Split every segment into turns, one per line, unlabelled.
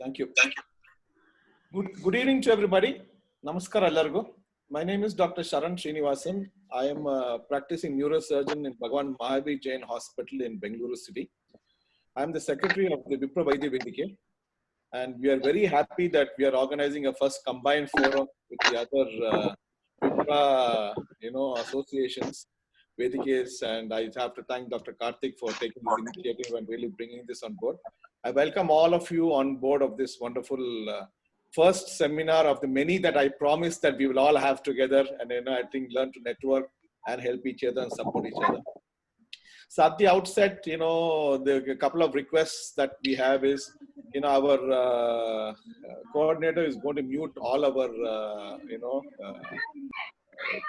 Thank you. Good evening to everybody. Namaskar allargu. My name is Dr. Sharan Srinivasan. I am a practicing neurosurgeon in Bhagwan Mahavir Jain Hospital in Bengaluru City. I am the secretary of the Vipra Vaidya Vedike, and we are very happy that we are organizing a first combined forum with the other Vipra, associations, Vedikes, and I have to thank Dr. Karthik for taking this initiative and really bringing this on board. I welcome all of you on board of this wonderful first seminar of the many that I promise that we will all have together, and I think learn to network and help each other and support each other. So at the outset, the couple of requests that we have is, our coordinator is going to mute all our,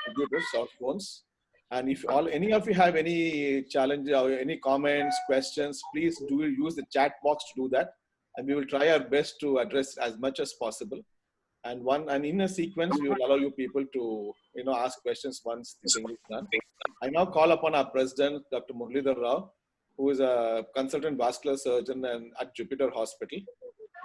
computers or phones. And if any of you have any challenge or any comments, questions, please do use the chat box to do that. And we will try our best to address as much as possible. And in a sequence, we will allow you people to, ask questions once the thing is done. I now call upon our president, Dr. Muralidhar Rao, who is a consultant vascular surgeon at Jupiter Hospital.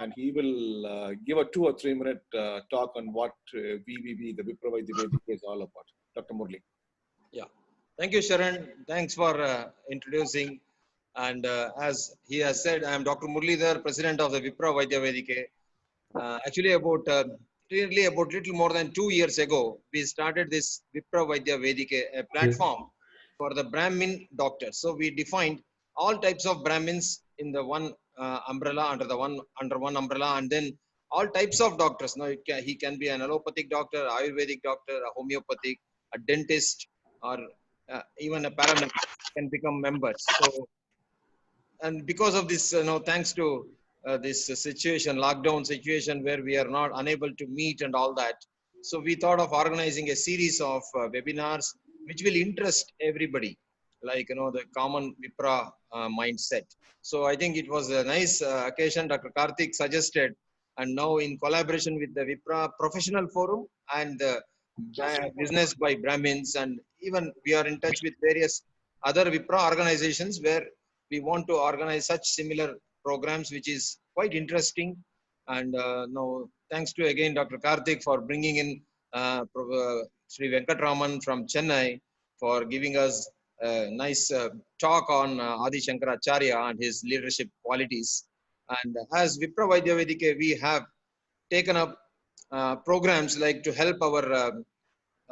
And he will give a 2 or 3 minute talk on what VVV, the Vipra Vaidya Vedike, is all about. Dr. Murli.
Yeah. Thank you, Sharan. Thanks for introducing. And as he has said, I am Dr. Muralidhar, president of the Vipra Vaidya Vedike. Actually, about little more than 2 years ago, we started this Vipra Vaidya Vedike, a platform for the Brahmin doctors. So we defined all types of Brahmins in the one umbrella, under one umbrella, and then all types of doctors. Now he can be an allopathic doctor, Ayurvedic doctor, a homeopathic, a dentist, or even a paramedic can become members. So, and because of this, thanks to this situation, lockdown situation, where we are not unable to meet and all that, so we thought of organizing a series of webinars which will interest everybody, like the common Vipra mindset. So I think it was a nice occasion. Dr. Karthik suggested, and now in collaboration with the Vipra Professional Forum and the Business by Brahmins, and even we are in touch with various other Vipra organizations where we want to organize such similar programs, which is quite interesting. And now, thanks to again Dr. Karthik for bringing in Sri Venkatraman from Chennai for giving us a nice talk on Adi Shankaracharya and his leadership qualities. And as Vipra Vaidya Vedike, we have taken up programs like to help our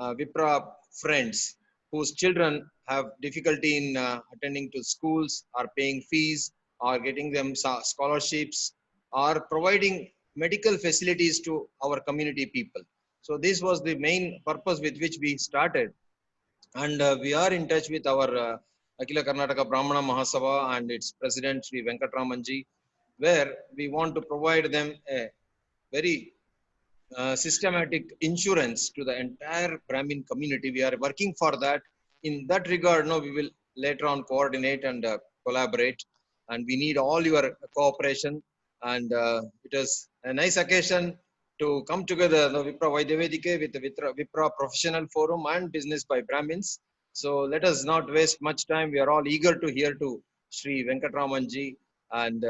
Vipra friends whose children have difficulty in attending to schools, or paying fees, or getting them scholarships, or providing medical facilities to our community people. So this was the main purpose with which we started. And we are in touch with our Akhila Karnataka Brahmana Mahasabha and its president, Sri Venkatramanji, where we want to provide them a very systematic insurance to the entire Brahmin community. We are working for that. In that regard, we will later on coordinate and collaborate, and we need all your cooperation. And it is a nice occasion to come together, Vipra Vaidya Vedike with the Vipra Professional Forum and Business by Brahmins. So let us not waste much time. We are all eager to hear to Sri Venkatramanji, and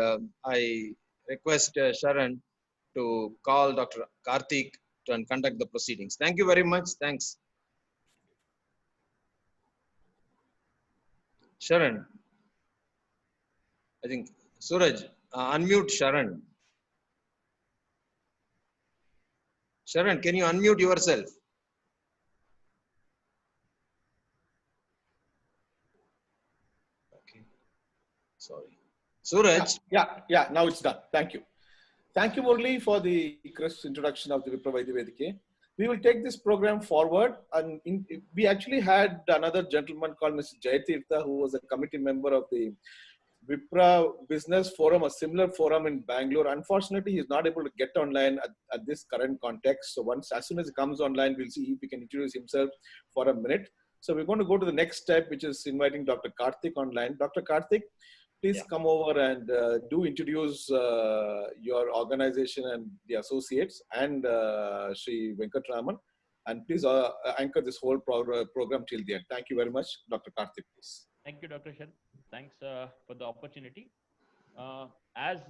I request Sharan to call Dr. Karthik to conduct the proceedings. Thank you very much. Thanks. Sharan. I think Suraj, unmute Sharan. Sharan, can you unmute yourself? Okay. Sorry. Suraj.
Yeah. Now it's done. Thank you. Thank you, Murli, for the crisp introduction of the Vipra Vaidya Vedike. We will take this program forward, and we actually had another gentleman called Mr. Jayatirtha, who was a committee member of the Vipra Business Forum, a similar forum in Bangalore. Unfortunately, he is not able to get online at this current context. So as soon as he comes online, we'll see if he can introduce himself for a minute. So we're going to go to the next step, which is inviting Dr. Karthik online. Dr. Karthik, please come over and do introduce your organization and the associates, and Sri Venkatraman. And please anchor this whole program till the end. Thank you very much. Dr. Karthik, please.
Thank you, Dr. Shan. Thanks for the opportunity. As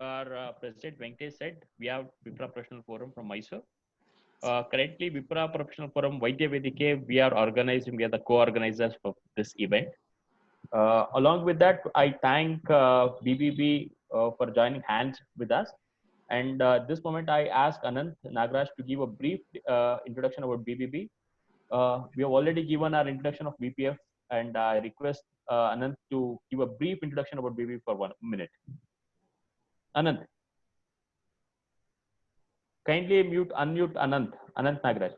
our President Venkatesh said, we have Vipra Professional Forum from Mysore. Currently, Vipra Professional Forum Vaidya Vedike, we are organizing, we are the co-organizers of this event. Along with that, I thank BBB for joining hands with us. And this moment, I ask Anant Nagraj to give a brief introduction about BBB. We have already given our introduction of BPF, and I request Anant to give a brief introduction about BBB for 1 minute. Anant, kindly unmute Anant Nagraj.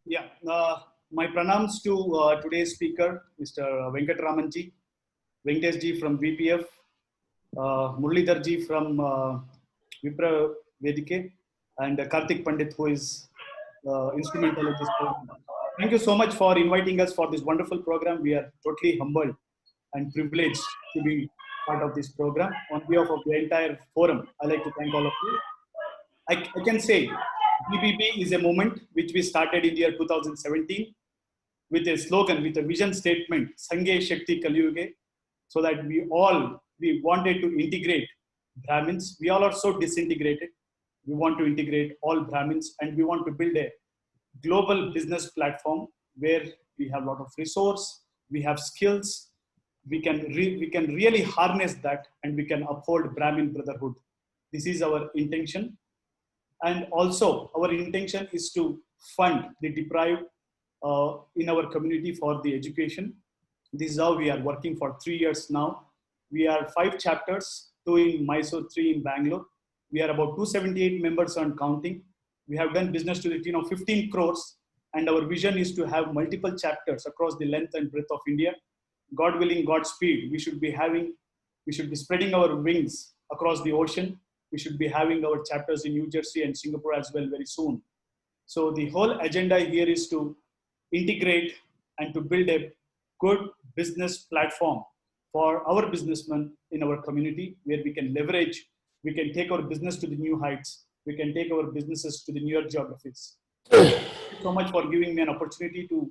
Yeah, my pranams to today's speaker, Mr. Venkatramanji, Venkatesh ji from BPF, Muralidhar ji from Vipra Vedike, and Karthik Pandit, who is instrumental in this program. Thank you so much for inviting us for this wonderful program. We are totally humbled and privileged to be part of this program. On behalf of the entire forum, I'd like to thank all of you. I can say BBB is a movement which we started in the year 2017 with a slogan, with a vision statement, Sanghe Shakti Kaliyuge, so that we wanted to integrate Brahmins. We all are so disintegrated. We want to integrate all Brahmins, and we want to build a global business platform where we have a lot of resource, we have skills, we can really harness that, and we can uphold Brahmin brotherhood. This is our intention. And also, our intention is to fund the deprived in our community for the education. This is how we are working for 3 years now. We are 5 chapters, 2 in Mysore, 3 in Bangalore. We are about 278 members and counting. We have done business to the tune of 15 crores, and our vision is to have multiple chapters across the length and breadth of India. God willing, Godspeed, we should be spreading our wings across the ocean. We should be having our chapters in New Jersey and Singapore as well very soon. So the whole agenda here is to integrate and to build a good business platform for our businessmen in our community, where we can leverage, we can take our business to the new heights, we can take our businesses to the newer geographies. Thank you so much for giving me an opportunity to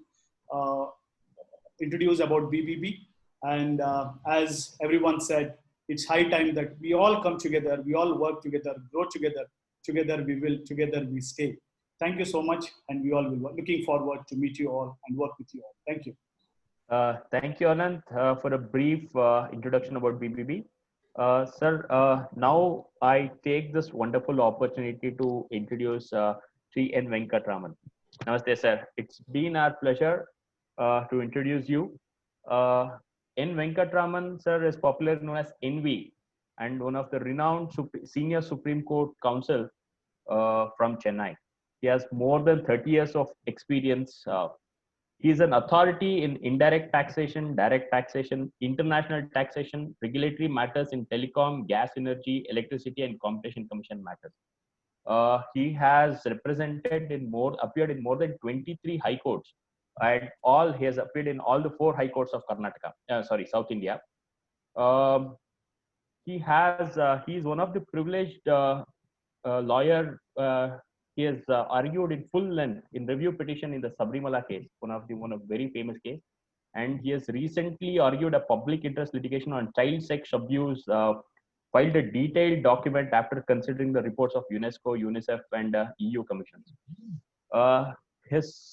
introduce about BBB. And as everyone said, it's high time that we all come together, we all work together, grow together. Together we will, together we stay. Thank you so much, and we all will looking forward to meet you all and work with you all. Thank you.
Thank you, Anant, for a brief introduction about BBB. Sir, now I take this wonderful opportunity to introduce Sri N. Venkatraman. Namaste, sir. It's been our pleasure to introduce you. N. Venkatraman, sir, is popularly known as NV, and one of the renowned senior Supreme Court counsel from Chennai. He has more than 30 years of experience. He is an authority in indirect taxation, direct taxation, international taxation, regulatory matters in telecom, gas, energy, electricity, and competition commission matters. He has appeared in more than 23 high courts, and he has appeared in all the 4 high courts of South India. He is one of the privileged lawyer. He has argued in full length in review petition in the Sabrimala case, one of very famous case, and he has recently argued a public interest litigation on child sex abuse. Filed a detailed document after considering the reports of UNESCO, UNICEF, and EU commissions.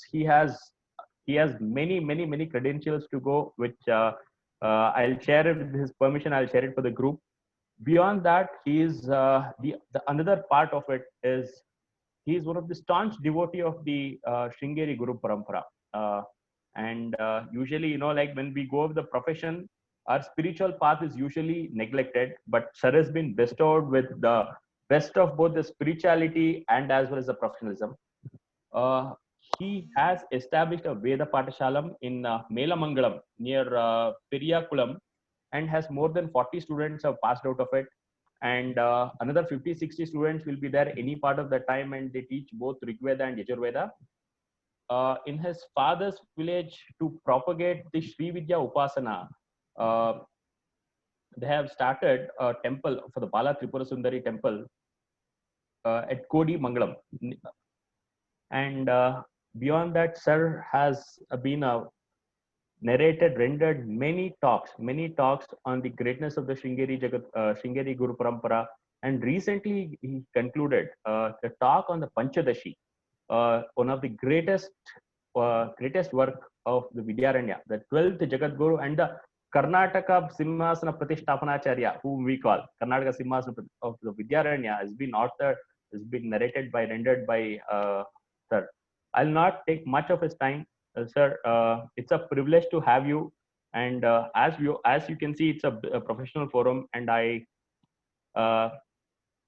He has many credentials to go, which I'll share it with his permission. I'll share it for the group. Beyond that, he is the another part of it is he is one of the staunch devotee of the Sringeri Guru Parampara. And usually, like when we go of the profession, our spiritual path is usually neglected, but Sir has been bestowed with the best of both the spirituality and as well as the professionalism. He has established a Veda Patashalam in Melamangalam near Periyakulam, and has more than 40 students have passed out of it. And another 50-60 students will be there any part of the time, and they teach both Rigveda and Yajurveda. In his father's village, to propagate the Sri Vidya Upasana, they have started a temple for the Bala Tripura Sundari temple at Kodi Mangalam. And beyond that, Sir has been a rendered many talks on the greatness of the Sringeri Guru Parampara. And recently he concluded the talk on the Panchadashi, one of the greatest work of the Vidyaranya, the 12th Jagadguru, and the Karnataka Simhasana Pratishtapanacharya, whom we call Karnataka Simhasana of the Vidyaranya, has been rendered by sir. I'll not take much of his time, sir. It's a privilege to have you, and as you can see, it's a professional forum, and I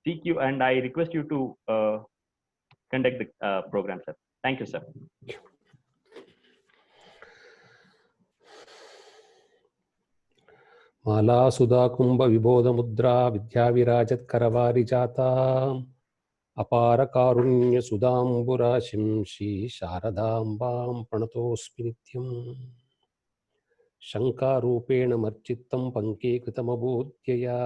seek you and I request you to conduct the program, sir. Thank you, sir.
माला सुधा कुंभ विबोध मुद्रा विद्या विराजत करवारी जाता अपार कारुण्य सुधांबुराशिं श्री शारदांबां प्रणतोऽस्मि नित्यं शंकारूपेण मर्चित्तं पंकीकृतमबोध्यया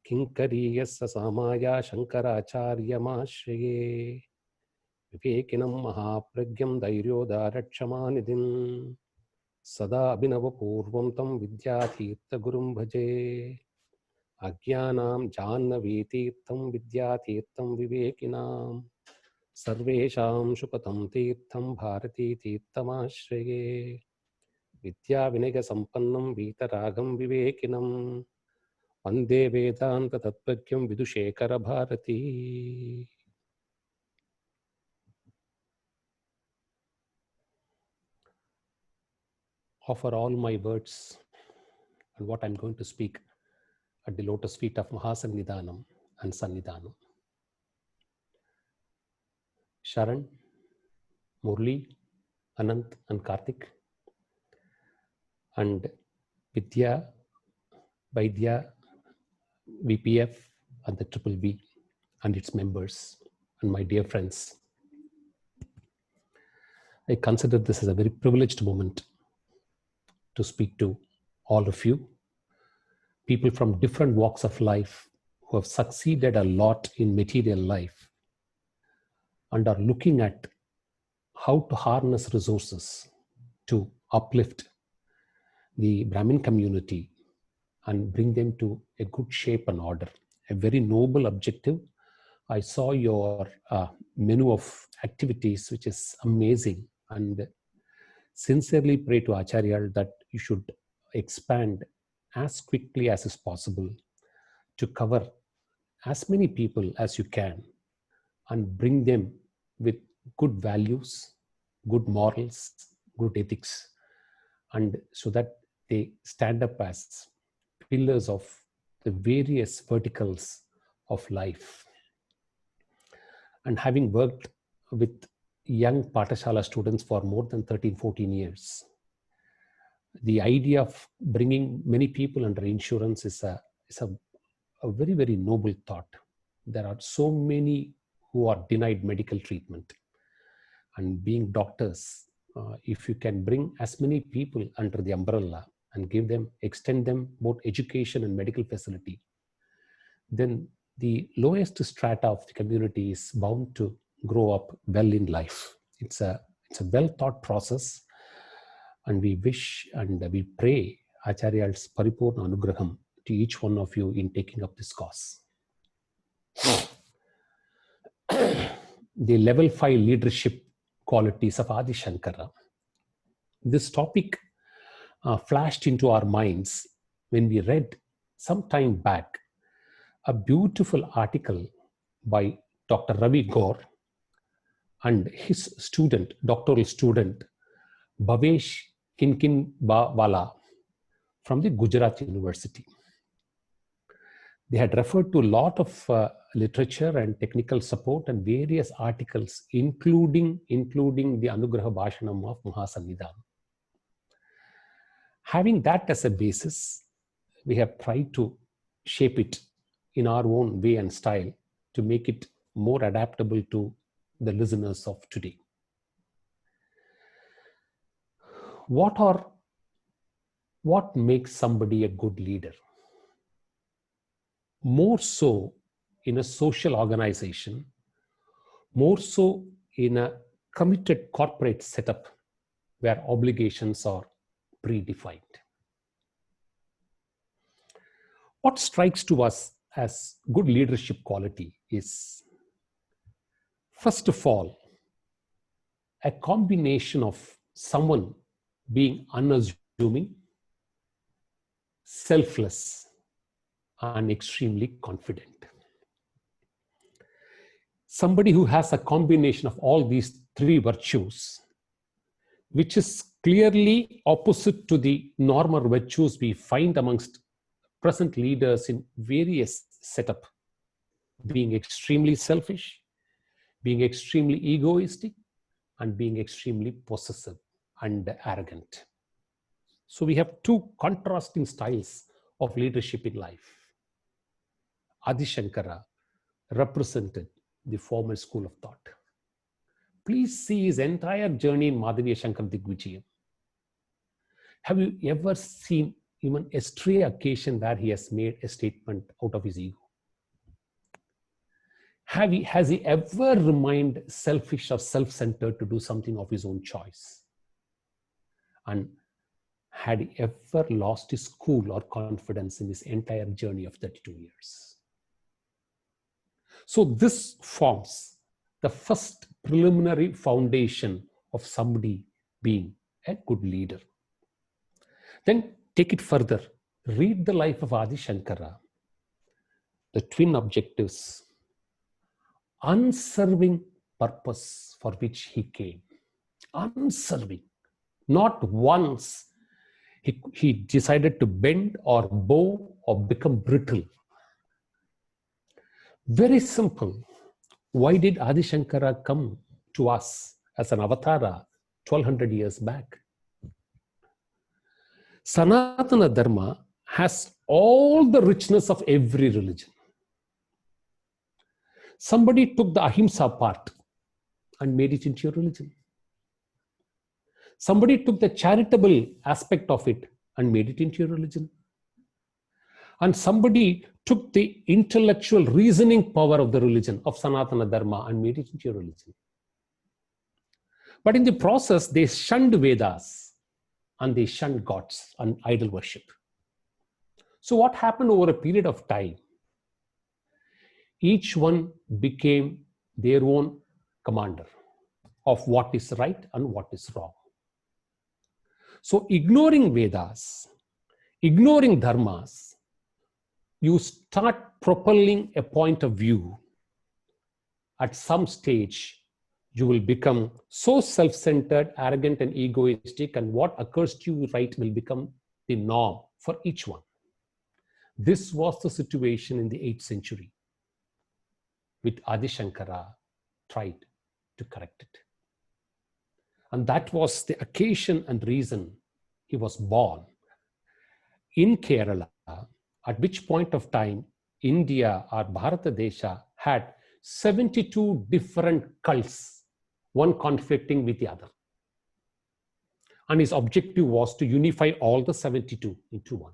किंकरीयस्य सामाया शंकराचार्यमाश्रये विवेकिनं महाप्रज्ञं धैर्योदारक्षमानिधिं सदा अभिनवपूर्वं तं विद्यातीर्थगुरुं भजे अज्ञानां जाह्नवीतीर्थं विद्यातीर्थं विवेकिनां सर्वेषां सुखतं तीर्थं भारतीतीर्थमाश्रये विद्याविनयसम्पन्नं वीतरागं विवेकिनं वन्दे वेदान्ततत्त्वज्ञं विदुशेखरभारती. Offer all my words and what I'm going to speak at the lotus feet of Mahasannidhanam and Sannidhanam. Sharan, Murli, Anant and Karthik, and Vidya, Vaidya, VPF and the Triple B and its members and my dear friends. I consider this as a very privileged moment to speak to all of you, people from different walks of life who have succeeded a lot in material life and are looking at how to harness resources to uplift the Brahmin community and bring them to a good shape and order. A very noble objective. I saw your menu of activities, which is amazing, and sincerely pray to Acharya that you should expand as quickly as is possible to cover as many people as you can and bring them with good values, good morals, good ethics, and so that they stand up as pillars of the various verticals of life. And having worked with young Pathashala students for more than 13-14 years, the idea of bringing many people under insurance is a very, very noble thought. There are so many who are denied medical treatment. And being doctors, if you can bring as many people under the umbrella and extend them both education and medical facility, then the lowest strata of the community is bound to grow up well in life. It's a well thought process, and we wish and we pray Acharya's Paripurna Anugraham to each one of you in taking up this cause. The level 5 leadership qualities of Adi Shankara. This topic flashed into our minds when we read some time back a beautiful article by Dr. Ravi Gaur and his student, doctoral student, Bhavesh Kinkinwala from the Gujarat University. They had referred to a lot of literature and technical support and various articles, including the Anugraha Bhashanam of Mahasannidhanam. Having that as a basis, we have tried to shape it in our own way and style to make it more adaptable to the listeners of today. What makes somebody a good leader? More so in a social organization, more so in a committed corporate setup where obligations are predefined. What strikes to us as good leadership quality is, first of all, a combination of someone being unassuming, selfless, and extremely confident. Somebody who has a combination of all these three virtues, which is clearly opposite to the normal virtues we find amongst present leaders in various setup, being extremely selfish, being extremely egoistic, and being extremely possessive and arrogant. So we have two contrasting styles of leadership in life. Adi Shankara represented the former school of thought. Please see his entire journey in Madhavya Shankar Digvijayam. Have you ever seen even a stray occasion where he has made a statement out of his ego? Has he ever remained selfish or self-centered to do something of his own choice? And had he ever lost his cool or confidence in his entire journey of 32 years? So this forms the first preliminary foundation of somebody being a good leader. Then take it further. Read the life of Adi Shankara. The twin objectives: unserving purpose for which he came. Unserving. Not once he decided to bend or bow or become brittle. Very simple. Why did Adi Shankara come to us as an avatara 1200 years back? Sanatana Dharma has all the richness of every religion. Somebody took the ahimsa part and made it into a religion. Somebody took the charitable aspect of it and made it into a religion. And somebody took the intellectual reasoning power of the religion of Sanatana Dharma and made it into a religion. But in the process, they shunned Vedas and they shunned gods and idol worship. So what happened over a period of time? Each one became their own commander of what is right and what is wrong. So ignoring Vedas, ignoring dharmas, you start propelling a point of view. At some stage, you will become so self-centered, arrogant, and egoistic, and what occurs to you right will become the norm for each one. This was the situation in the 8th century, which Adi Shankara tried to correct it. And that was the occasion and reason he was born in Kerala, at which point of time India or Bharata Desha had 72 different cults, one conflicting with the other. And his objective was to unify all the 72 into one.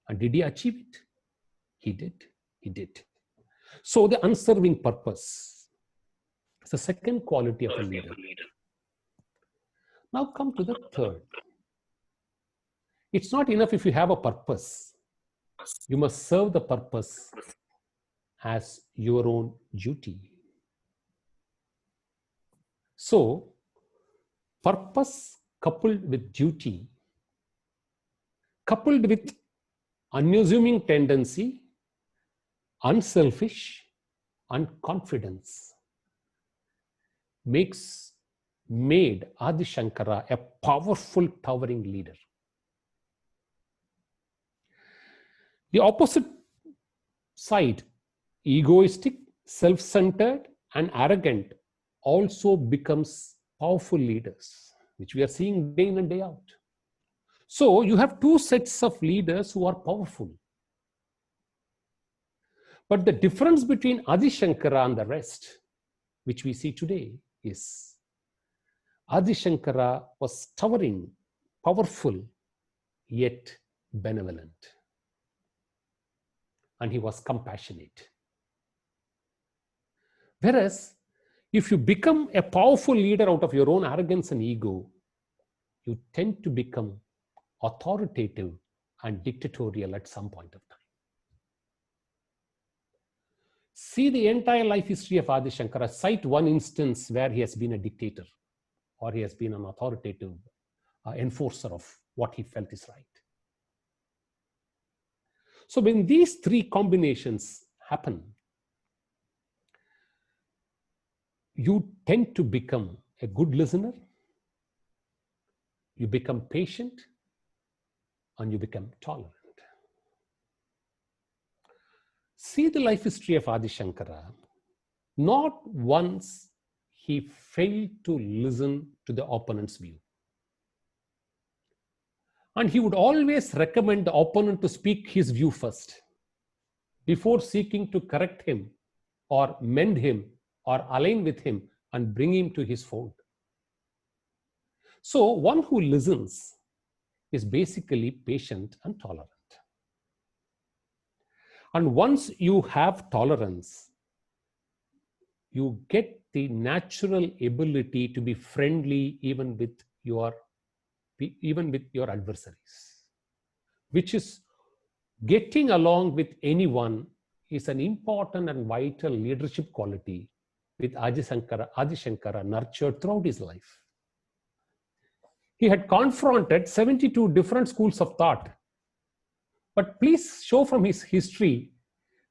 And did he achieve it? He did. He did. So the unserving purpose is the second quality of a leader. Now come to the third. It's not enough if you have a purpose. You must serve the purpose as your own duty. So, purpose coupled with duty, coupled with unassuming tendency, unselfish, and confidence, made Adi Shankara a powerful, towering leader. The opposite side, egoistic, self-centered, and arrogant, also becomes powerful leaders, which we are seeing day in and day out. So you have two sets of leaders who are powerful. But the difference between Adi Shankara and the rest, which we see today, is Adi Shankara was towering, powerful, yet benevolent. And he was compassionate. Whereas, if you become a powerful leader out of your own arrogance and ego, you tend to become authoritative and dictatorial at some point of time. See the entire life history of Adi Shankara. Cite one instance where he has been a dictator or he has been an authoritative enforcer of what he felt is right. So when these three combinations happen, you tend to become a good listener, you become patient, and you become tolerant. See the life history of Adi Shankara. Not once he failed to listen to the opponent's view. And he would always recommend the opponent to speak his view first, before seeking to correct him or mend him or align with him and bring him to his fold. So one who listens is basically patient and tolerant. And once you have tolerance, you get the natural ability to be friendly even with your adversaries, which is getting along with anyone is an important and vital leadership quality with Adi Shankara nurtured throughout his life. He had confronted 72 different schools of thought. But please show from his history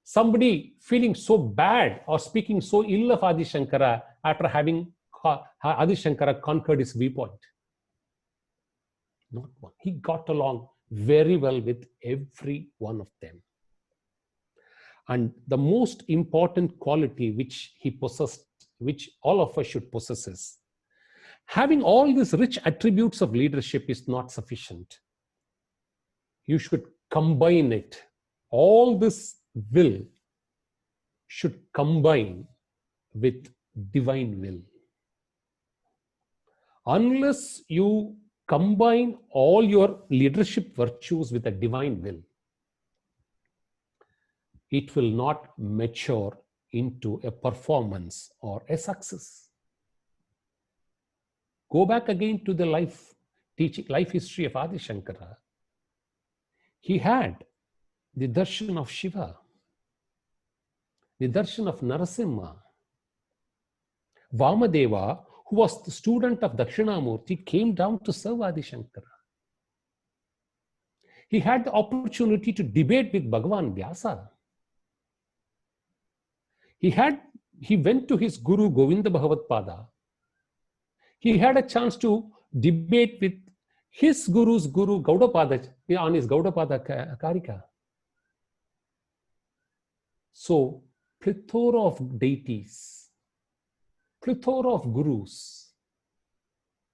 somebody feeling so bad or speaking so ill of Adi Shankara after having Adi Shankara conquered his viewpoint. Not one. He got along very well with every one of them. And the most important quality which he possessed, which all of us should possess, is having all these rich attributes of leadership is not sufficient. You should combine it. All this will should combine with divine will. Unless you combine all your leadership virtues with a divine will, it will not mature into a performance or a success. Go back again to the life history of Adi Shankara. He had the darshan of Shiva, the darshan of Narasimha. Vamadeva, who was the student of Dakshinamurti, came down to serve Adi Shankara. He had the opportunity to debate with Bhagavan Vyasa. He went to his guru Govinda Bhagavatpada. He had a chance to debate with his guru's guru Gaudapada on his Gaudapada Karika. So, plethora of deities, plethora of gurus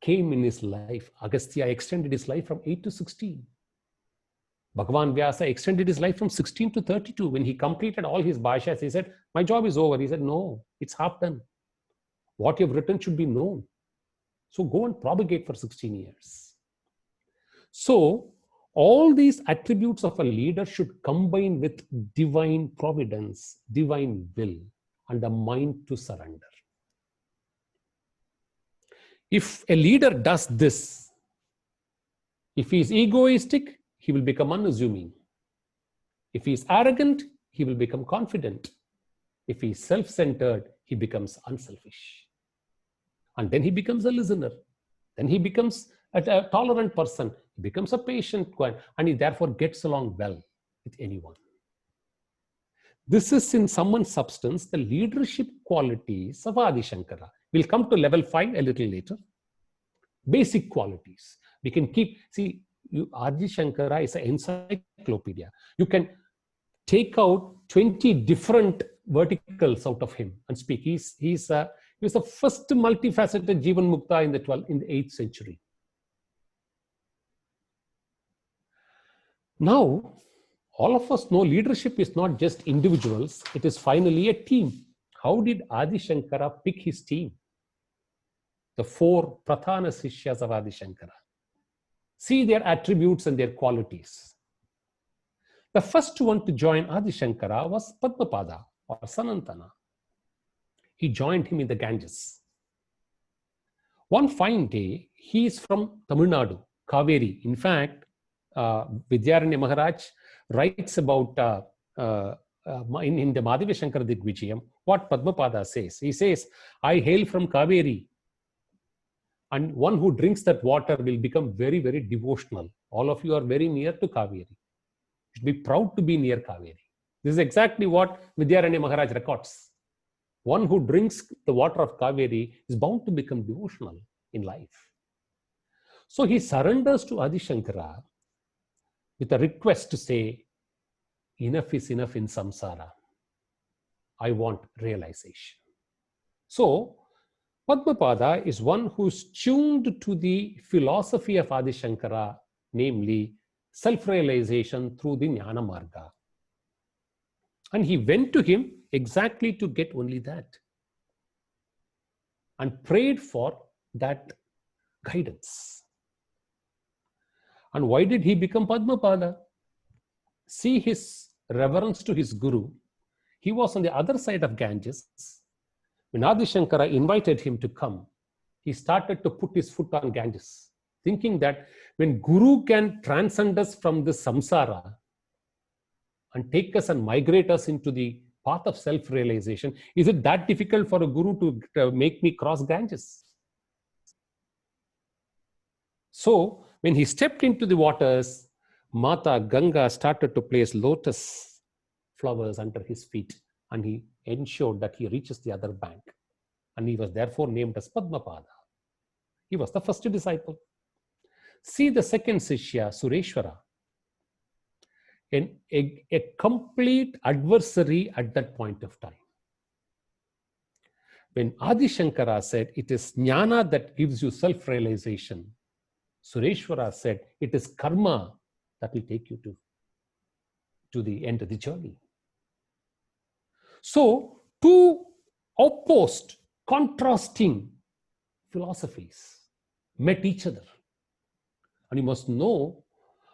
came in his life. Agastya extended his life from 8 to 16. Bhagavan Vyasa extended his life from 16 to 32. When he completed all his bhashas, he said, my job is over. He said, no, it's half done. What you've written should be known. So go and propagate for 16 years. So all these attributes of a leader should combine with divine providence, divine will, and a mind to surrender. If a leader does this, if he is egoistic, he will become unassuming. If he is arrogant, he will become confident. If he is self-centered, he becomes unselfish. And then he becomes a listener. Then he becomes a tolerant person. He becomes a patient one, and he therefore gets along well with anyone. This is in sum substance the leadership qualities of Adi Shankara. We'll come to level 5 a little later. Basic qualities. We can keep, Adi Shankara is an encyclopedia. You can take out 20 different verticals out of him and speak. He was the first multifaceted Jivan Mukta in the 8th century. Now, all of us know leadership is not just individuals, it is finally a team. How did Adi Shankara pick his team? The 4 Prathana Sishyas of Adi Shankara. See their attributes and their qualities. The first one to join Adi Shankara was Padmapada or Sanantana. He joined him in the Ganges. One fine day, he is from Tamil Nadu, Kaveri. In fact, Vidyaranya Maharaj writes about in the Madhava Shankara Digvijayam what Padmapada says. He says, I hail from Kaveri, and one who drinks that water will become very, very devotional. All of you are very near to Kaveri. You should be proud to be near Kaveri. This is exactly what Vidyaranya Maharaj records. One who drinks the water of Kaveri is bound to become devotional in life. So he surrenders to Adi Shankara with a request to say, enough is enough in samsara. I want realization. So Padmapada is one who's tuned to the philosophy of Adi Shankara, namely self-realization through the Jnana Marga. And he went to him exactly to get only that and prayed for that guidance. And why did he become Padmapada? See his reverence to his guru. He was on the other side of Ganges. When Adi Shankara invited him to come, he started to put his foot on Ganges, thinking that when Guru can transcend us from this samsara and take us and migrate us into the path of self-realization, is it that difficult for a Guru to make me cross Ganges? So when he stepped into the waters, Mata Ganga started to place lotus flowers under his feet, and he ensured that he reaches the other bank. And he was therefore named as Padmapada. He was the first disciple. See the second Sishya, Sureshwara, a complete adversary at that point of time. When Adi Shankara said, it is jnana that gives you self-realization, Sureshwara said, it is karma that will take you to the end of the journey. So, two opposed, contrasting philosophies met each other. And you must know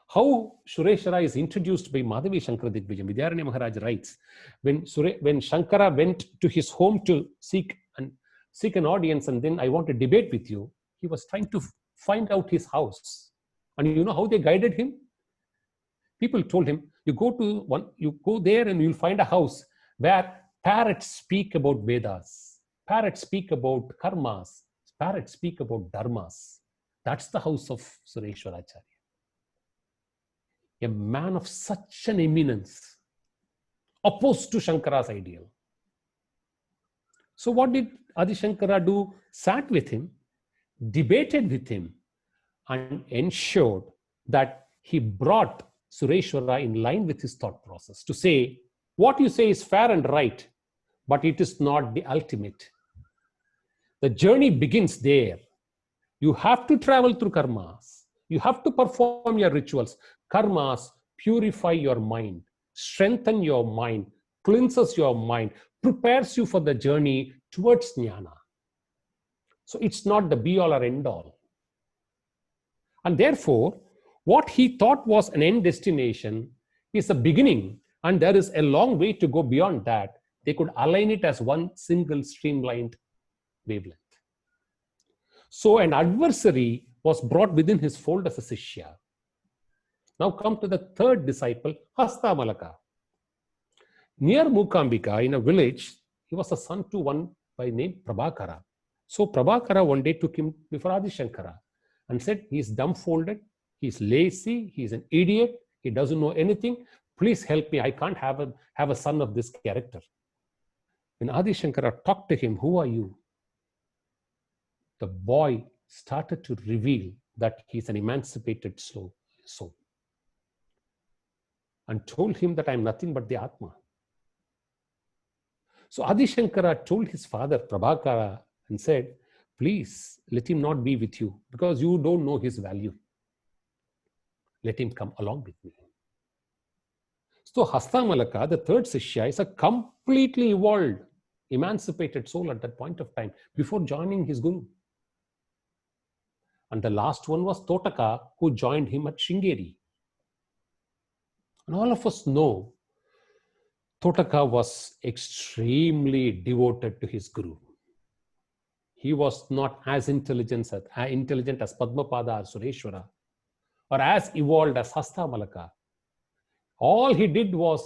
how Sureshwara is introduced by Madhava Shankara Digvijayam. Vidyaranya Maharaj writes, when Shankara went to his home to seek an audience, and then I want to debate with you, he was trying to find out his house. And you know how they guided him? People told him, you go there and you'll find a house where parrots speak about Vedas, parrots speak about karmas, parrots speak about dharmas. That's the house of Sureshwaracharya. A man of such an eminence, opposed to Shankara's ideal. So what did Adi Shankara do? Sat with him, debated with him, and ensured that he brought Sureshwara in line with his thought process to say, what you say is fair and right, but it is not the ultimate. The journey begins there. You have to travel through karmas. You have to perform your rituals. Karmas purify your mind, strengthen your mind, cleanses your mind, prepares you for the journey towards jnana. So it's not the be all or end all. And therefore, what he thought was an end destination is a beginning, and there is a long way to go beyond that. They could align it as one single streamlined wavelength. So an adversary was brought within his fold as a Sishya. Now come to the third disciple, Hastamalaka. Near Mukambika, in a village, he was a son to one by name Prabhakara. So Prabhakara one day took him before Adi Shankara and said, he is dumbfolded, he is lazy, he is an idiot, he doesn't know anything. Please help me, I can't have a son of this character. When Adi Shankara talked to him, who are you? The boy started to reveal that he's an emancipated soul and told him that I'm nothing but the Atma. So Adi Shankara told his father, Prabhakara, and said, please let him not be with you because you don't know his value. Let him come along with me. So Hastamalaka, the third Sishya, is a completely evolved, emancipated soul at that point of time before joining his guru. And the last one was Totaka, who joined him at Shringeri. And all of us know Totaka was extremely devoted to his guru. he was not as intelligent as Padmapada or Sureshwara, or as evolved as Hasta Malaka. All he did was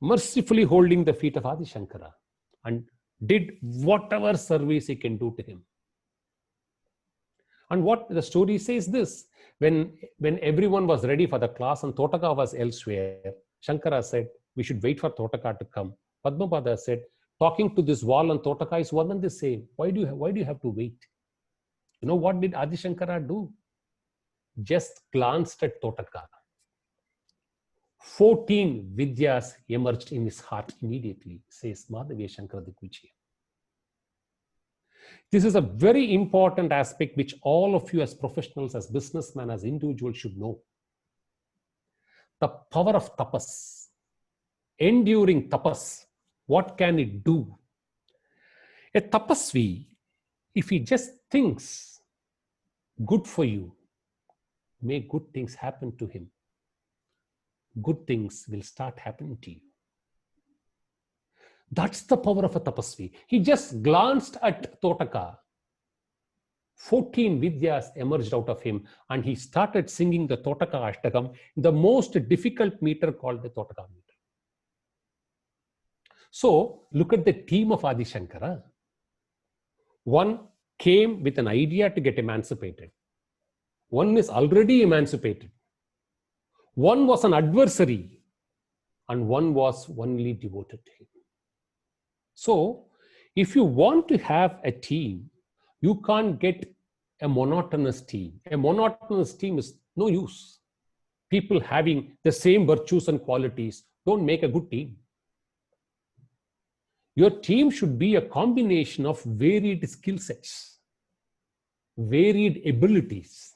mercifully holding the feet of Adi Shankara and did whatever service he can do to him. And what the story says this, when everyone was ready for the class and Totaka was elsewhere, Shankara said, we should wait for Totaka to come. Padmapada said, talking to this wall and Totaka is one and the same. Why do you have to wait? You know what did Adi Shankara do? Just glanced at Totaka. 14 Vidyas emerged in his heart immediately, says Madhavya Shankara Dikvijiya. This is a very important aspect which all of you as professionals, as businessmen, as individuals should know. The power of tapas, enduring tapas, what can it do? A tapasvi, if he just thinks good for you, may good things happen to him. Good things will start happening to you. That's the power of a tapasvi. He just glanced at Totaka. 14 Vidyas emerged out of him and he started singing the Totaka Ashtakam, the most difficult meter called the Totaka meter. So look at the team of Adi Shankara. One came with an idea to get emancipated. One is already emancipated. One was an adversary and one was only devoted to him. So if you want to have a team, you can't get a monotonous team. A monotonous team is no use. People having the same virtues and qualities don't make a good team. Your team should be a combination of varied skill sets, varied abilities.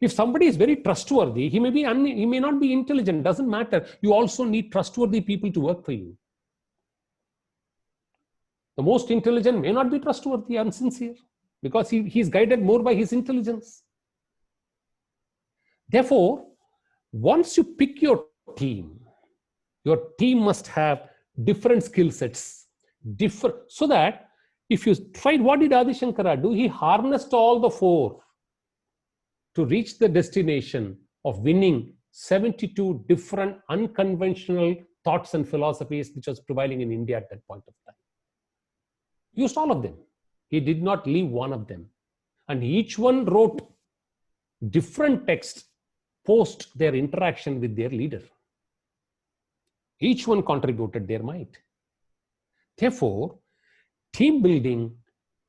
If somebody is very trustworthy, he may not be intelligent, doesn't matter. You also need trustworthy people to work for you. The most intelligent may not be trustworthy and sincere because he is guided more by his intelligence. Therefore, once you pick your team must have different skill sets, so that if you tried, what did Adi Shankara do? He harnessed all the four to reach the destination of winning 72 different unconventional thoughts and philosophies which was prevailing in India at that point of time. Used all of them. He did not leave one of them. And each one wrote different texts post their interaction with their leader. Each one contributed their might. Therefore, team building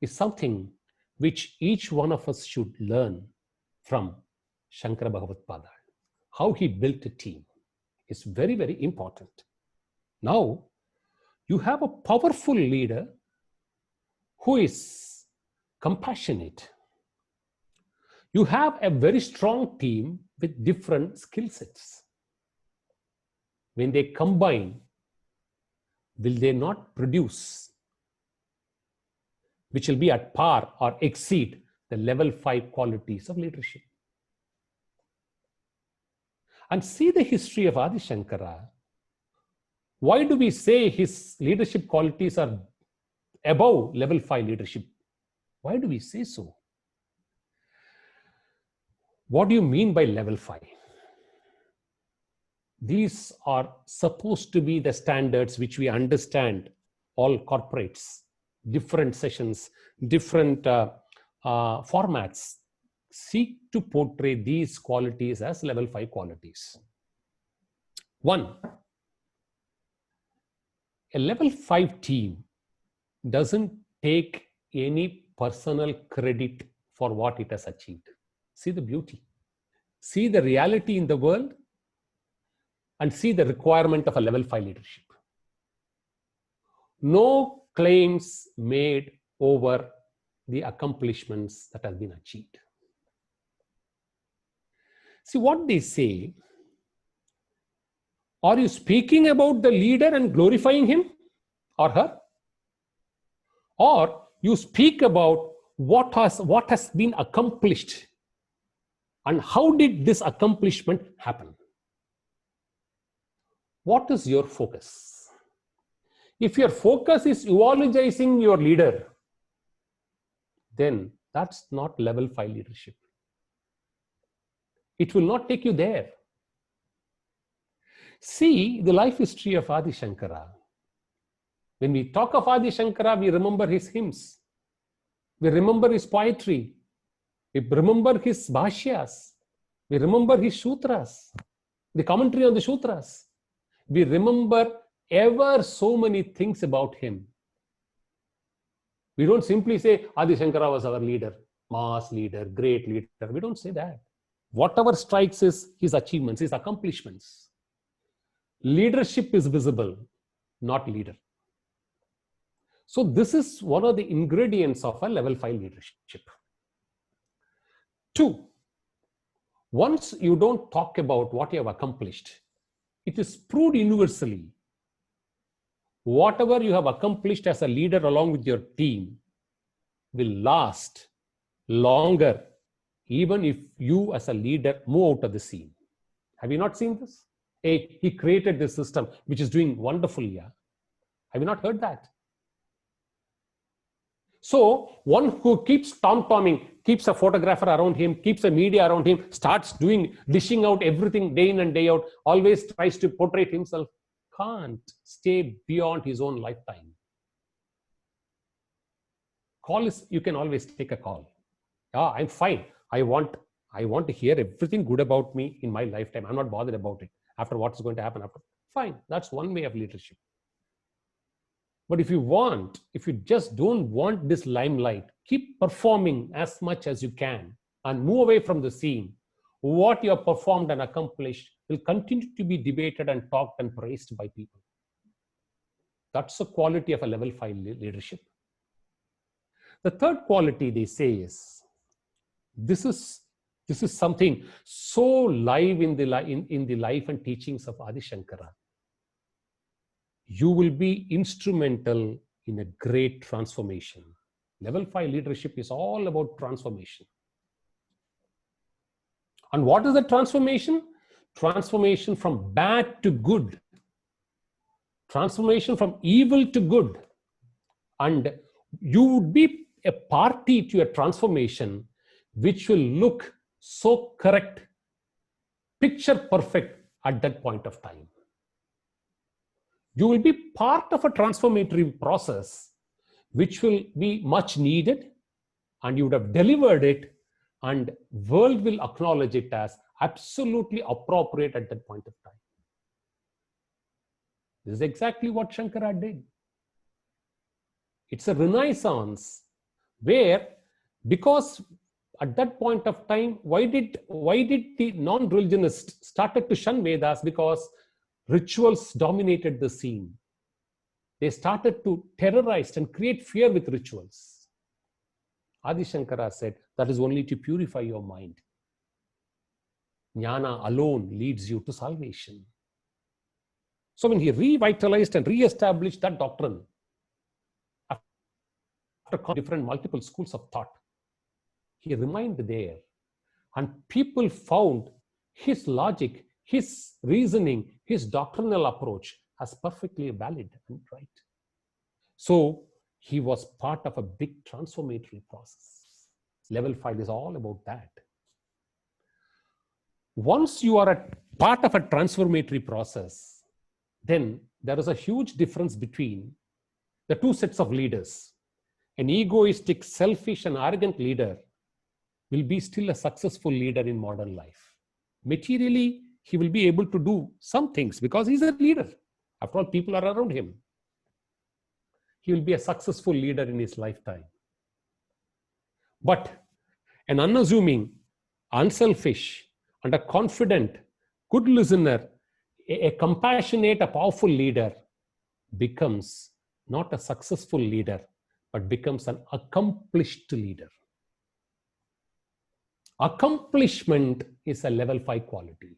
is something which each one of us should learn from Shankara Bhagavad Pada. How he built a team is very, very important. Now, you have a powerful leader who is compassionate. You have a very strong team with different skill sets. When they combine, will they not produce which will be at par or exceed the level 5 qualities of leadership? And see the history of Adi Shankara. Why do we say his leadership qualities are above level 5 leadership? Why do we say so? What do you mean by level 5? These are supposed to be the standards which we understand, all corporates, different sessions, different formats seek to portray these qualities as level 5 qualities. 1, a level 5 team doesn't take any personal credit for what it has achieved. See the beauty. See the reality in the world and see the requirement of a level 5 leadership. No claims made over the accomplishments that have been achieved. See what they say. Are you speaking about the leader and glorifying him or her? Or you speak about what has been accomplished and how did this accomplishment happen? What is your focus? If your focus is eulogizing your leader, then that's not level 5 leadership. It will not take you there. See the life history of Adi Shankara. When we talk of Adi Shankara, we remember his hymns. We remember his poetry. We remember his bhashyas. We remember his sutras, the commentary on the sutras. We remember ever so many things about him. We don't simply say Adi Shankara was our leader, mass leader, great leader. We don't say that. Whatever strikes is his achievements, his accomplishments. Leadership is visible, not leader. So this is one of the ingredients of a level 5 leadership. 2, once you don't talk about what you have accomplished, it is proved universally. Whatever you have accomplished as a leader along with your team will last longer, even if you as a leader move out of the scene. Have you not seen this? Hey, he created this system which is doing wonderfully. Yeah? Have you not heard that? So one who keeps tom-tomming, keeps a photographer around him, keeps a media around him, starts dishing out everything day in and day out, always tries to portray himself, can't stay beyond his own lifetime. You can always take a call. I'm fine. I want to hear everything good about me in my lifetime. I'm not bothered about it. After what's going to happen after. Fine. That's one way of leadership. But if you just don't want this limelight, keep performing as much as you can and move away from the scene. What you have performed and accomplished will continue to be debated and talked and praised by people. That's the quality of a level 5 leadership. The third quality they say is, this is something so live in the life and teachings of Adi Shankara. You will be instrumental in a great transformation. Level 5 leadership is all about transformation. And what is the transformation? Transformation from bad to good. Transformation from evil to good. And you would be a party to a transformation which will look so correct, picture perfect at that point of time. You will be part of a transformatory process which will be much needed, and you would have delivered it, and world will acknowledge it as absolutely appropriate at that point of time. This is exactly what Shankara did. It's a renaissance where, because at that point of time, why did the non-religionists started to shun Vedas? Because rituals dominated the scene. They started to terrorize and create fear with rituals. Adi Shankara said, that is only to purify your mind. Jnana alone leads you to salvation. So when he revitalized and re-established that doctrine, after different multiple schools of thought, he remained there, and people found his logic, his reasoning, his doctrinal approach as perfectly valid and right. So he was part of a big transformatory process. Level 5 is all about that. Once you are a part of a transformatory process, then there is a huge difference between the two sets of leaders. An egoistic, selfish, and arrogant leader will be still a successful leader in modern life. Materially, he will be able to do some things because he's a leader. After all, people are around him. He will be a successful leader in his lifetime. But an unassuming, unselfish, and a confident, good listener, a compassionate, a powerful leader becomes not a successful leader, but becomes an accomplished leader. Accomplishment is a level 5 quality.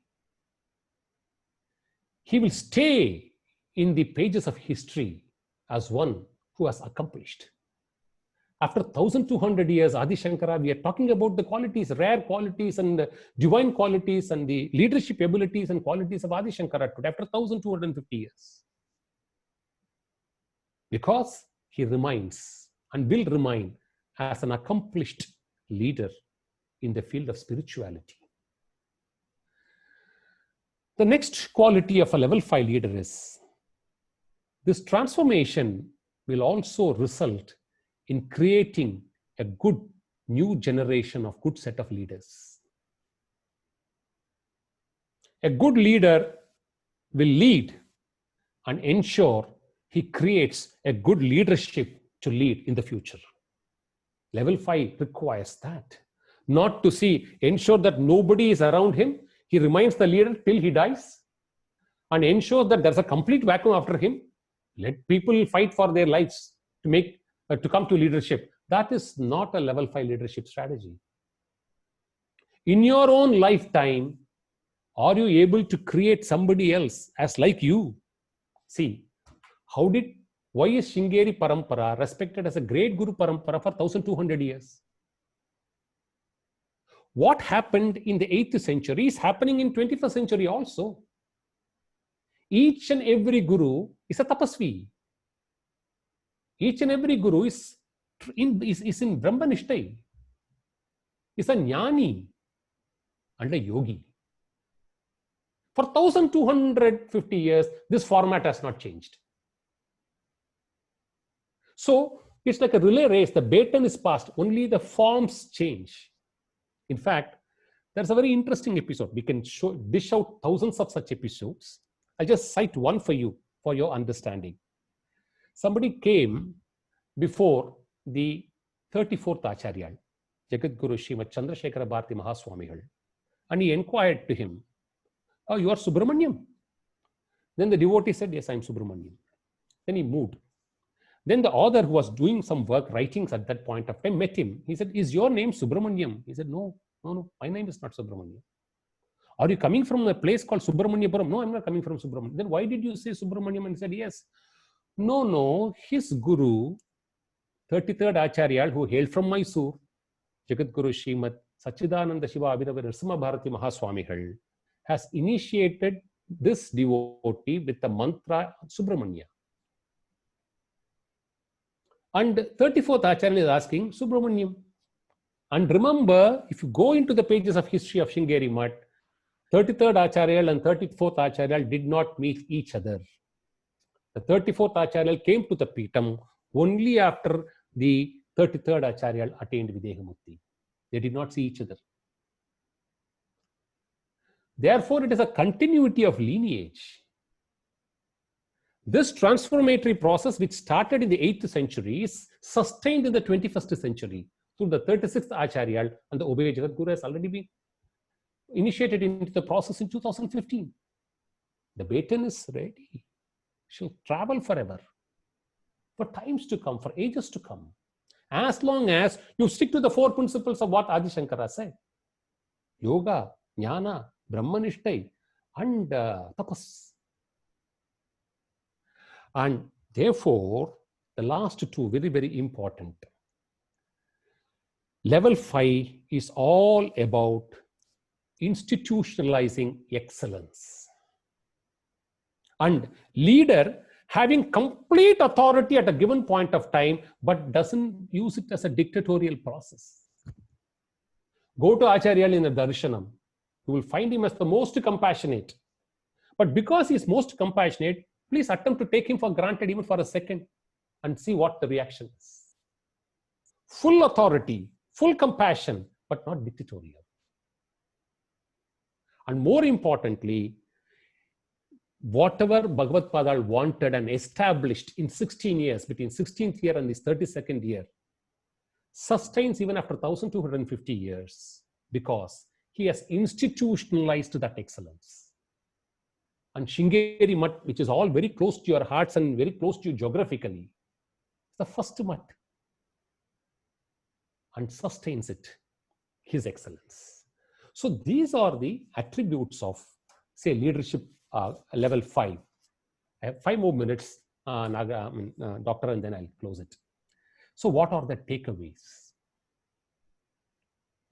He will stay in the pages of history as one who has accomplished. After 1200 years, Adi Shankara, we are talking about the qualities, rare qualities and divine qualities and the leadership abilities and qualities of Adi Shankara today, after 1250 years. Because he remains and will remain as an accomplished leader in the field of spirituality. The next quality of a level 5 leader is this transformation will also result in creating a good new generation of good set of leaders. A good leader will lead and ensure he creates a good leadership to lead in the future. Level 5 requires that. Not to ensure that nobody is around him. He remains the leader till he dies and ensure that there's a complete vacuum after him. Let people fight for their lives to come to leadership. That is not a level 5 leadership strategy. In your own lifetime, are you able to create somebody else as like you? See, why is Sringeri Parampara respected as a great Guru Parampara for 1200 years? What happened in the 8th century is happening in 21st century also. Each and every Guru is a tapasvi. Each and every Guru is in Brahmanishtai, is a jnani and a yogi. For 1250 years, this format has not changed. So it's like a relay race. The baton is passed, only the forms change. In fact, there's a very interesting episode. We can dish out thousands of such episodes. I'll just cite one for you, for your understanding. Somebody came before the 34th Acharya, Jagat Guru Srimad Chandrasekhara Bharati Mahaswamigal, and he inquired to him, "Oh, you are Subramaniam?" Then the devotee said, "Yes, I'm Subramaniam." Then he moved. Then the author who was doing some work, writings at that point of time, met him. He said, "Is your name Subramaniam?" He said, No, my name is not Subramaniam." "Are you coming from a place called Subramaniapuram?" "No, I'm not coming from Subramaniam." "Then why did you say Subramaniam?" And he said, "Yes." No, his Guru, 33rd Acharya, who hailed from Mysore, Jagat Guru Srimad Sachidananda Shiva Abhidava Narasimha Bharati Mahaswamigal, has initiated this devotee with the mantra Subramanya. And 34th Acharya is asking Subramaniam. And remember, if you go into the pages of history of Sringeri Mutt, 33rd Acharya and 34th Acharya did not meet each other. The 34th Acharya came to the Peetham only after the 33rd Acharya attained Videhamukti. They did not see each other. Therefore, it is a continuity of lineage. This transformatory process, which started in the 8th century, is sustained in the 21st century through the 36th Acharya, and the Obey Jagat Guru has already been initiated into the process in 2015. The baton is ready. She'll travel forever, for times to come, for ages to come, as long as you stick to the 4 principles of what Adi Shankara said: yoga, jnana, brahmanishtai, and tapas. And therefore, the last 2 very, very important. Level 5 is all about institutionalizing excellence. And leader having complete authority at a given point of time, but doesn't use it as a dictatorial process. Go to Acharya in the Darshanam. You will find him as the most compassionate. But because he is most compassionate, please attempt to take him for granted even for a second and see what the reaction is. Full authority, full compassion, but not dictatorial. And more importantly, whatever Bhagavad Padal wanted and established in 16 years, between 16th year and his 32nd year, sustains even after 1250 years, because he has institutionalized that excellence. And Sringeri Mutt, which is all very close to your hearts and very close to you geographically, is the first Mutt, and sustains it, his excellence. So these are the attributes of, say, leadership level 5. I have 5 more minutes, Doctor, and then I'll close it. So what are the takeaways?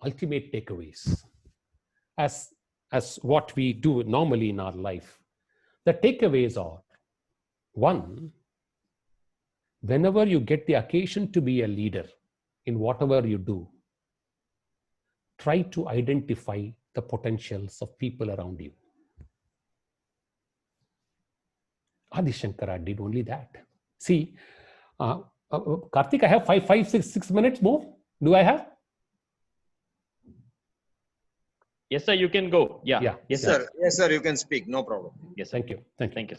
Ultimate takeaways. As what we do normally in our life. The takeaways are: 1, whenever you get the occasion to be a leader, in whatever you do, try to identify the potentials of people around you. Adi Shankara did only that. See, Karthik, I have 6 minutes more. Do I have?
Yes, sir, you can go. Yeah.
Yeah.
Yes, sir. Yes, sir. You can speak. No problem.
Yes,
Thank you. Thank you.
thank you.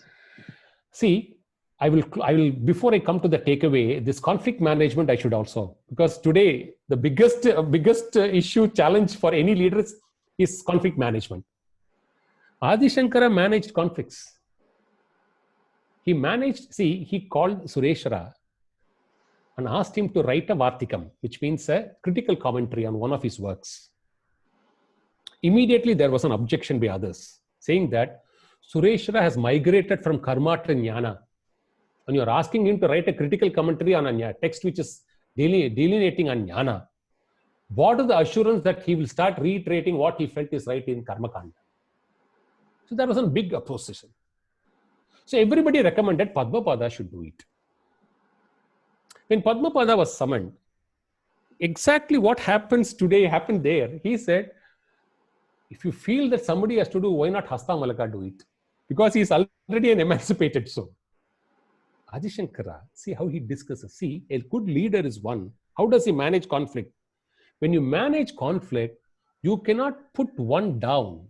See, I will, before I come to the takeaway, this conflict management, I should also, because today the biggest issue challenge for any leaders is conflict management. Adi Shankara managed conflicts. He called Sureshwara and asked him to write a Vartikam, which means a critical commentary on one of his works. Immediately there was an objection by others, saying that Sureshwara has migrated from karma to jnana. And you're asking him to write a critical commentary on a text which is delineating on jnana. What is the assurance that he will start reiterating what he felt is right in Karma Kanda? So there was a big opposition. So everybody recommended Padmapada should do it. When Padmapada was summoned, exactly what happens today happened there. He said, if you feel that somebody has to do, why not Hastamalaka do it? Because he is already an emancipated soul. Adi Shankara, see how he discusses. See, a good leader is one. How does he manage conflict? When you manage conflict, you cannot put one down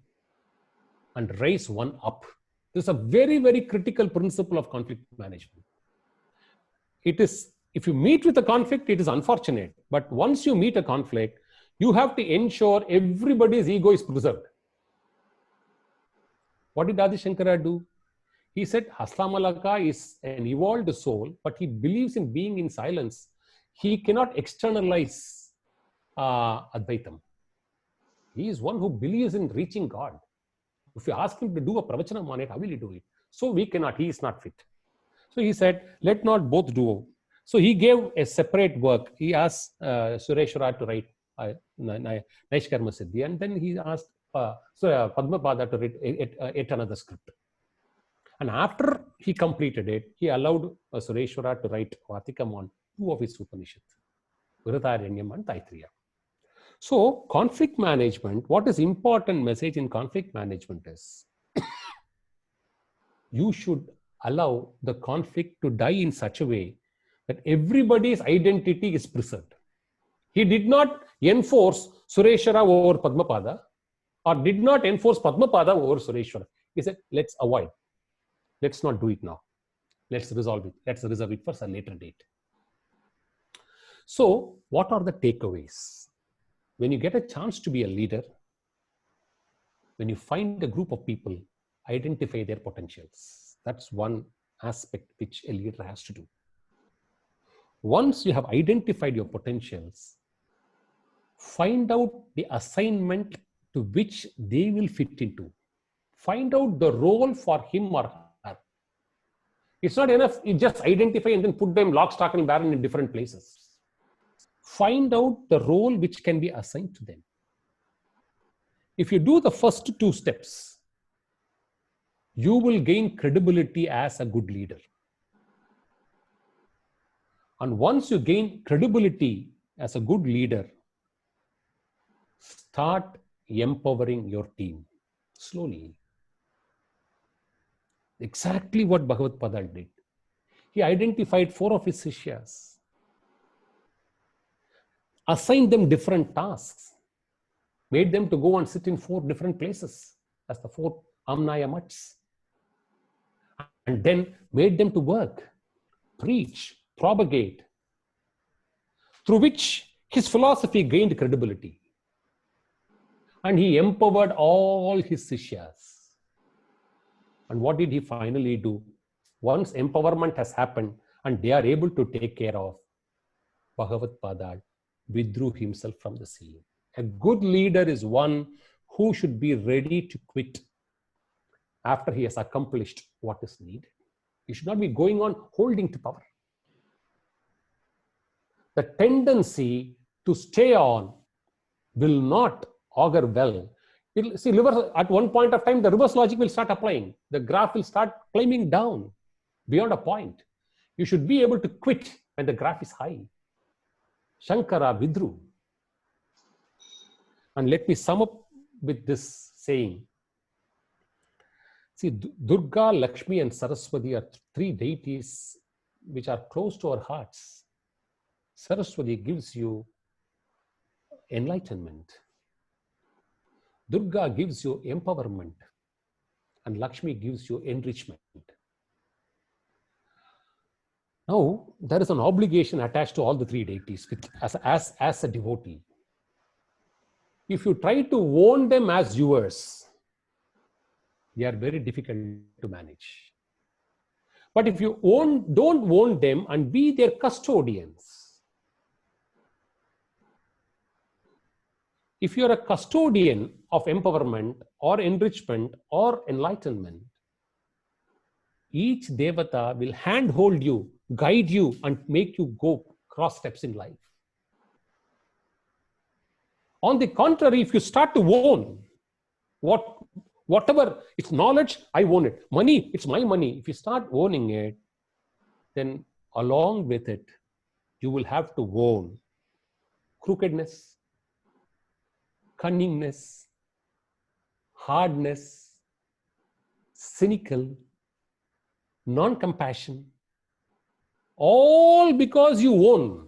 and raise one up. This is a very, very critical principle of conflict management. It is, if you meet with a conflict, it is unfortunate. But once you meet a conflict, you have to ensure everybody's ego is preserved. What did Adi Shankara do? He said, Hastamalaka is an evolved soul, but he believes in being in silence. He cannot externalize Advaitam. He is one who believes in reaching God. If you ask him to do a pravachanam on it, how will he do it? So we cannot, he is not fit. So he said, let not both do. So he gave a separate work. He asked Sureshwara to write Naishkarma Siddhi, and then he asked Padmapada to write yet another script. And after he completed it, he allowed Sureshwara to write Vartikam on 2 of his Upanishads, Vrihadaranyam and Taittiriya. So conflict management, what is important message in conflict management is, you should allow the conflict to die in such a way that everybody's identity is preserved. He did not enforce Sureshwara over Padmapada, or did not enforce Padmapada over Sureshwara. He said, let's avoid. Let's not do it now. Let's resolve it. Let's reserve it for a later date. So what are the takeaways? When you get a chance to be a leader, when you find a group of people, identify their potentials. That's one aspect which a leader has to do. Once you have identified your potentials, find out the assignment to which they will fit into. Find out the role for him or her. It's not enough you just identify and then put them lock, stock and barrel in different places. Find out the role which can be assigned to them. If you do the first 2 steps, you will gain credibility as a good leader. And once you gain credibility as a good leader, start empowering your team slowly. Exactly what Bhagavad Padal did. He identified 4 of his Sishyas, assigned them different tasks, made them to go and sit in 4 different places as the 4 Amnaya Mats, and then made them to work, preach, propagate, through which his philosophy gained credibility. And he empowered all his Sishyas. And what did he finally do? Once empowerment has happened and they are able to take care of, Bhagavad Padal withdrew himself from the scene. A good leader is one who should be ready to quit after he has accomplished what is needed. He should not be going on holding to power. The tendency to stay on will not augur well. See, at one point of time, the reverse logic will start applying. The graph will start climbing down beyond a point. You should be able to quit when the graph is high. Shankara withdrew. And let me sum up with this saying. See, Durga, Lakshmi and Saraswati are three deities which are close to our hearts. Saraswati gives you enlightenment. Durga gives you empowerment. And Lakshmi gives you enrichment. Now, there is an obligation attached to all the three deities as a devotee. If you try to own them as yours, they are very difficult to manage. But if you don't own them and be their custodians, if you are a custodian of empowerment or enrichment or enlightenment, each devata will handhold you, guide you, and make you go cross steps in life. On the contrary, if you start to own whatever, it's knowledge, I own it. Money, it's my money. If you start owning it, then along with it, you will have to own crookedness, cunningness, hardness, cynical, non-compassion, all because you own.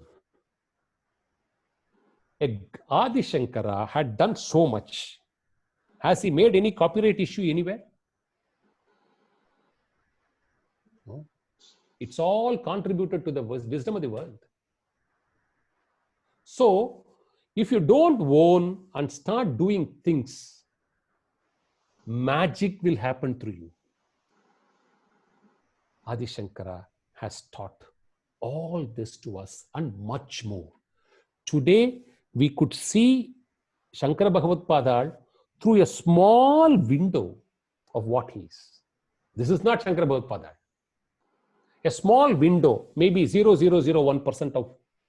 Adi Shankara had done so much. Has he made any copyright issue anywhere? No. It's all contributed to the wisdom of the world. So, if you don't own and start doing things, magic will happen through you. Adi Shankara has taught all this to us and much more. Today, we could see Shankara Bhagavad Padal through a small window of what he is. This is not Shankara Bhagavad Padal. A small window, maybe 0.0001%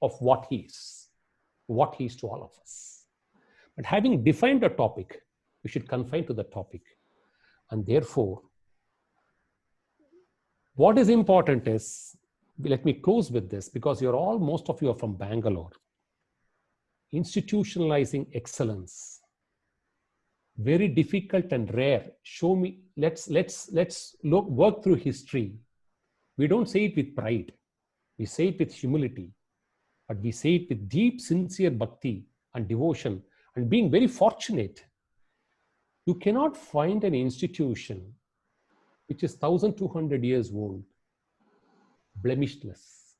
of what he is to all of us. But having defined a topic, we should confine to the topic. And therefore, what is important is, let me close with this, because most of you are from Bangalore. Institutionalizing excellence, very difficult and rare. Show me, let's work through history. We don't say it with pride. We say it with humility, but we say it with deep, sincere bhakti and devotion and being very fortunate. You cannot find an institution which is 1,200 years old, blemishless,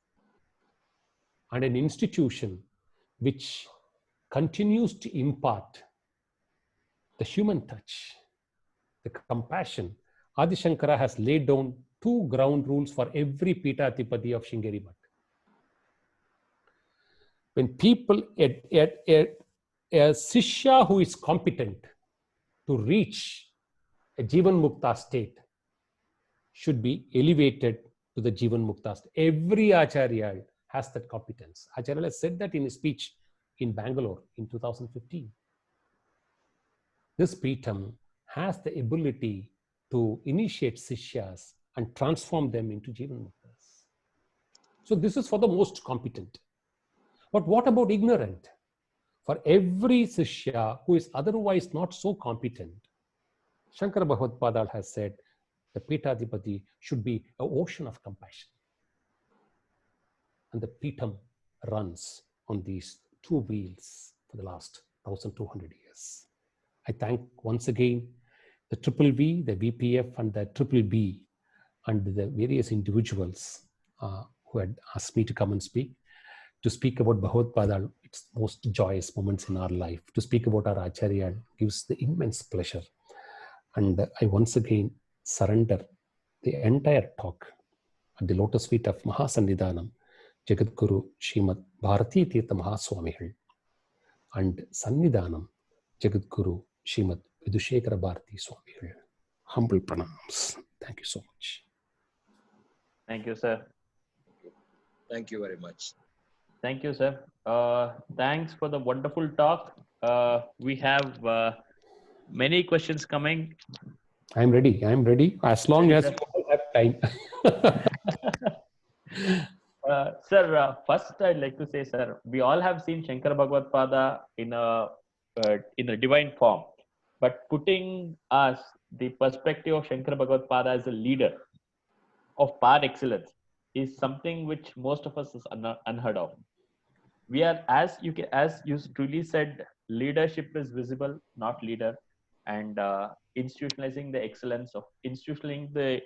and an institution which continues to impart the human touch, the compassion. Adi Shankara has laid down 2 ground rules for every Pitathipati of Sringeri Math. When people, a Sishya who is competent to reach a Jivan Mukta state should be elevated to the Jivan Mukta state. Every Acharya has that competence. Acharya said that in his speech in Bangalore in 2015. This Pitam has the ability to initiate Sishyas and transform them into Jivan Muktas. So this is for the most competent. But what about ignorant? For every Sishya who is otherwise not so competent, Shankara Bhagavad Padal has said the Pitathipati should be an ocean of compassion. And the Pitam runs on these 2 wheels for the last 1,200 years. I thank once again the Triple V, the VPF and the Triple B and the various individuals who had asked me to come and speak. To speak about Bhagavad Padal, it's most joyous moments in our life. To speak about our Acharya gives the immense pleasure. And I once again surrender the entire talk at the lotus feet of Mahasannidhanam, Jagadguru Srimad Bharati Tirtha Mahaswamihal, and Sannidhanam, Jagadguru Srimad Vidushekara Bharati Swamihal. Humble pranams. Thank you so much.
Thank you, sir.
Thank you very much.
Thank you, sir. Thanks for the wonderful talk. We have many questions coming.
I'm ready. I'm ready. As long as you all have time.
Sir, first I'd like to say, sir, we all have seen Shankara Bhagavad Pada in a divine form, but putting us the perspective of Shankara Bhagavad Pada as a leader of par excellence is something which most of us is unheard of. We are, as you truly said, leadership is visible, not leader, and institutionalizing the excellence of institutionalizing the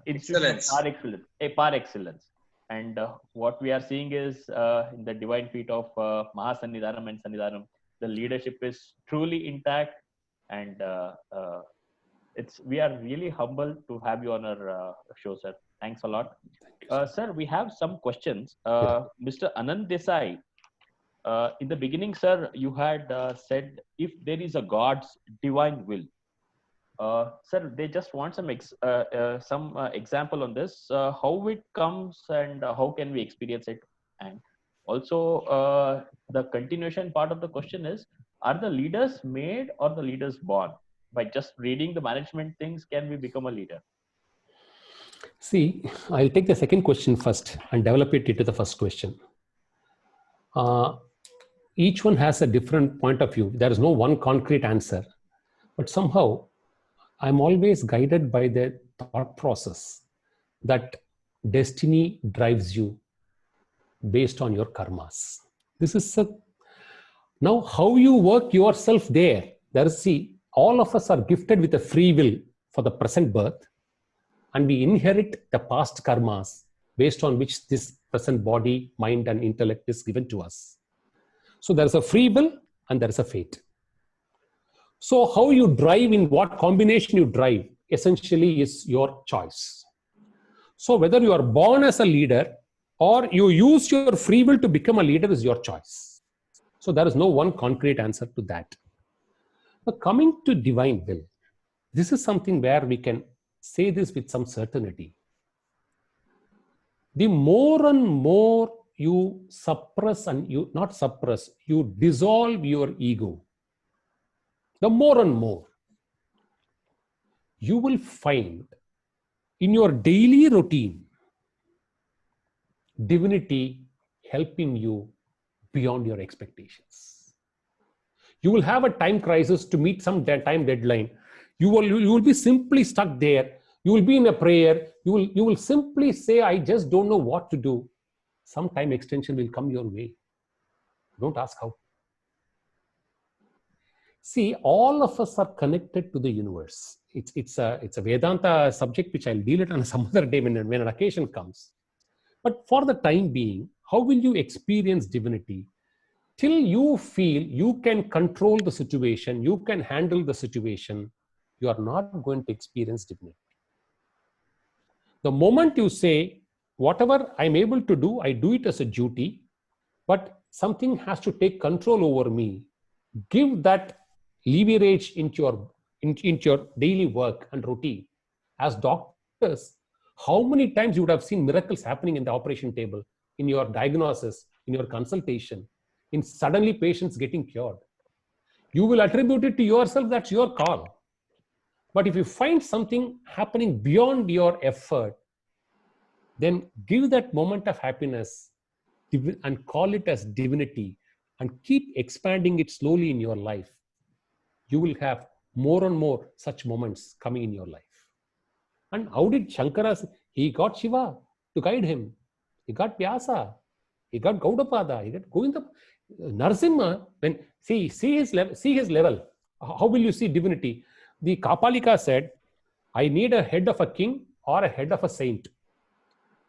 institution of
Excellence.
par excellence. And what we are seeing is in the divine feet of Mahasannidhanam and Sannidhanam, the leadership is truly intact, and we are really humbled to have you on our show, sir. Thanks a lot. Sir, we have some questions. Mr. Anand Desai, in the beginning, sir, you had said if there is a God's divine will. Sir, they just want some example on this, how it comes and how can we experience it. And also the continuation part of the question is, are the leaders made or the leaders born? By just reading the management things, can we become a leader?
See, I'll take the second question first and develop it into the first question. Each one has a different point of view. There is no one concrete answer, but somehow I'm always guided by the thought process that destiny drives you based on your karmas. This is now how you work yourself there. See, all of us are gifted with a free will for the present birth, and we inherit the past karmas based on which this present body, mind, and intellect is given to us. So there is a free will and there is a fate. So how you drive, in what combination you drive, essentially is your choice. So whether you are born as a leader or you use your free will to become a leader is your choice. So there is no one concrete answer to that. But coming to divine will, this is something where we can say this with some certainty. The more and more you suppress and you dissolve your ego, the more and more you will find in your daily routine divinity helping you beyond your expectations. You will have a time crisis to meet some time deadline. You will be simply stuck there. You will be in a prayer. You will simply say, I just don't know what to do. Some time extension will come your way. Don't ask how. See, all of us are connected to the universe. It's a Vedanta subject which I'll deal it on some other day when an occasion comes. But for the time being, how will you experience divinity? Till you feel you can control the situation, you can handle the situation, you are not going to experience divinity. The moment you say, whatever I'm able to do, I do it as a duty, but something has to take control over me, give that leverage into your daily work and routine. As doctors, how many times you would have seen miracles happening in the operation table, in your diagnosis, in your consultation, in suddenly patients getting cured. You will attribute it to yourself, that's your call. But if you find something happening beyond your effort, then give that moment of happiness and call it as divinity and keep expanding it slowly in your life. You will have more and more such moments coming in your life. And how did Shankara? He got Shiva to guide him. He got Vyasa. He got Gaudapada. He got Govinda. Narasimha, when see his level. How will you see divinity? The Kapalika said, I need a head of a king or a head of a saint.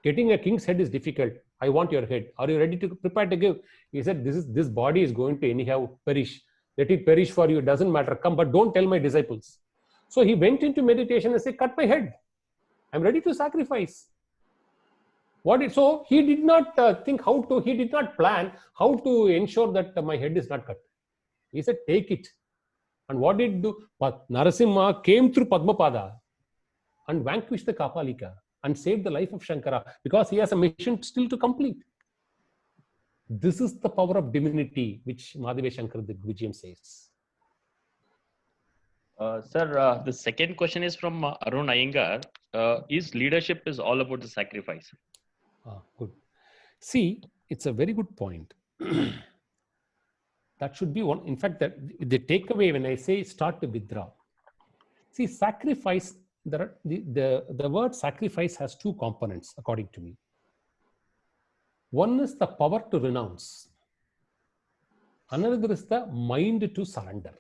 Getting a king's head is difficult. I want your head. Are you ready to prepare to give? He said, this body is going to anyhow perish. Let it perish for you. It doesn't matter. Come, but don't tell my disciples. So he went into meditation and said, cut my head. I'm ready to sacrifice. So he did not he did not plan how to ensure that my head is not cut. He said, take it. And what did he do? But Narasimha came through Padmapada and vanquished the Kapalika and saved the life of Shankara because he has a mission still to complete. This is the power of divinity which Mahadeva Shankara Digvijayam says.
Sir, the second question is from Arun Iyengar. Is leadership is all about the sacrifice?
Good. See, it's a very good point. That should be one. In fact, the takeaway when I say start to withdraw. See, sacrifice, the word sacrifice has two components, according to me. One is the power to renounce. Another is the mind to surrender.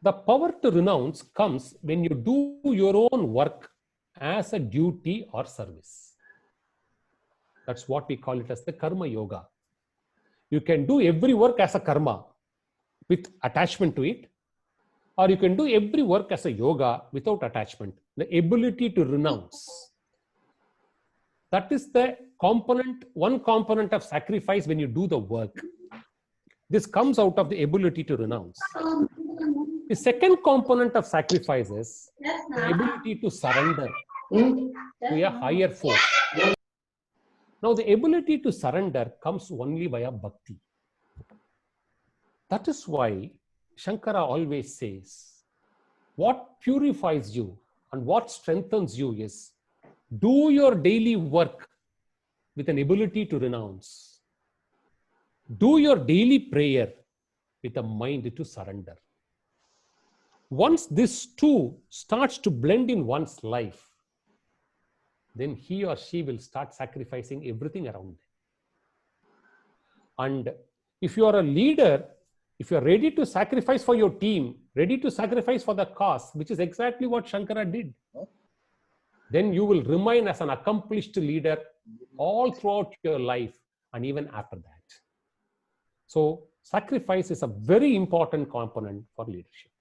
The power to renounce comes when you do your own work as a duty or service. That's what we call it as the karma yoga. You can do every work as a karma with attachment to it, or you can do every work as a yoga without attachment. The ability to renounce. That is the component, one component of sacrifice when you do the work. This comes out of the ability to renounce. The second component of sacrifice is the ability to surrender to a higher force. Now, the ability to surrender comes only via bhakti. That is why Shankara always says, what purifies you and what strengthens you is do your daily work with an ability to renounce. Do your daily prayer with a mind to surrender. Once this two starts to blend in one's life, then he or she will start sacrificing everything around them. And if you are a leader, if you are ready to sacrifice for your team, ready to sacrifice for the cause, which is exactly what Shankara did, then you will remain as an accomplished leader all throughout your life and even after that. So sacrifice is a very important component for leadership.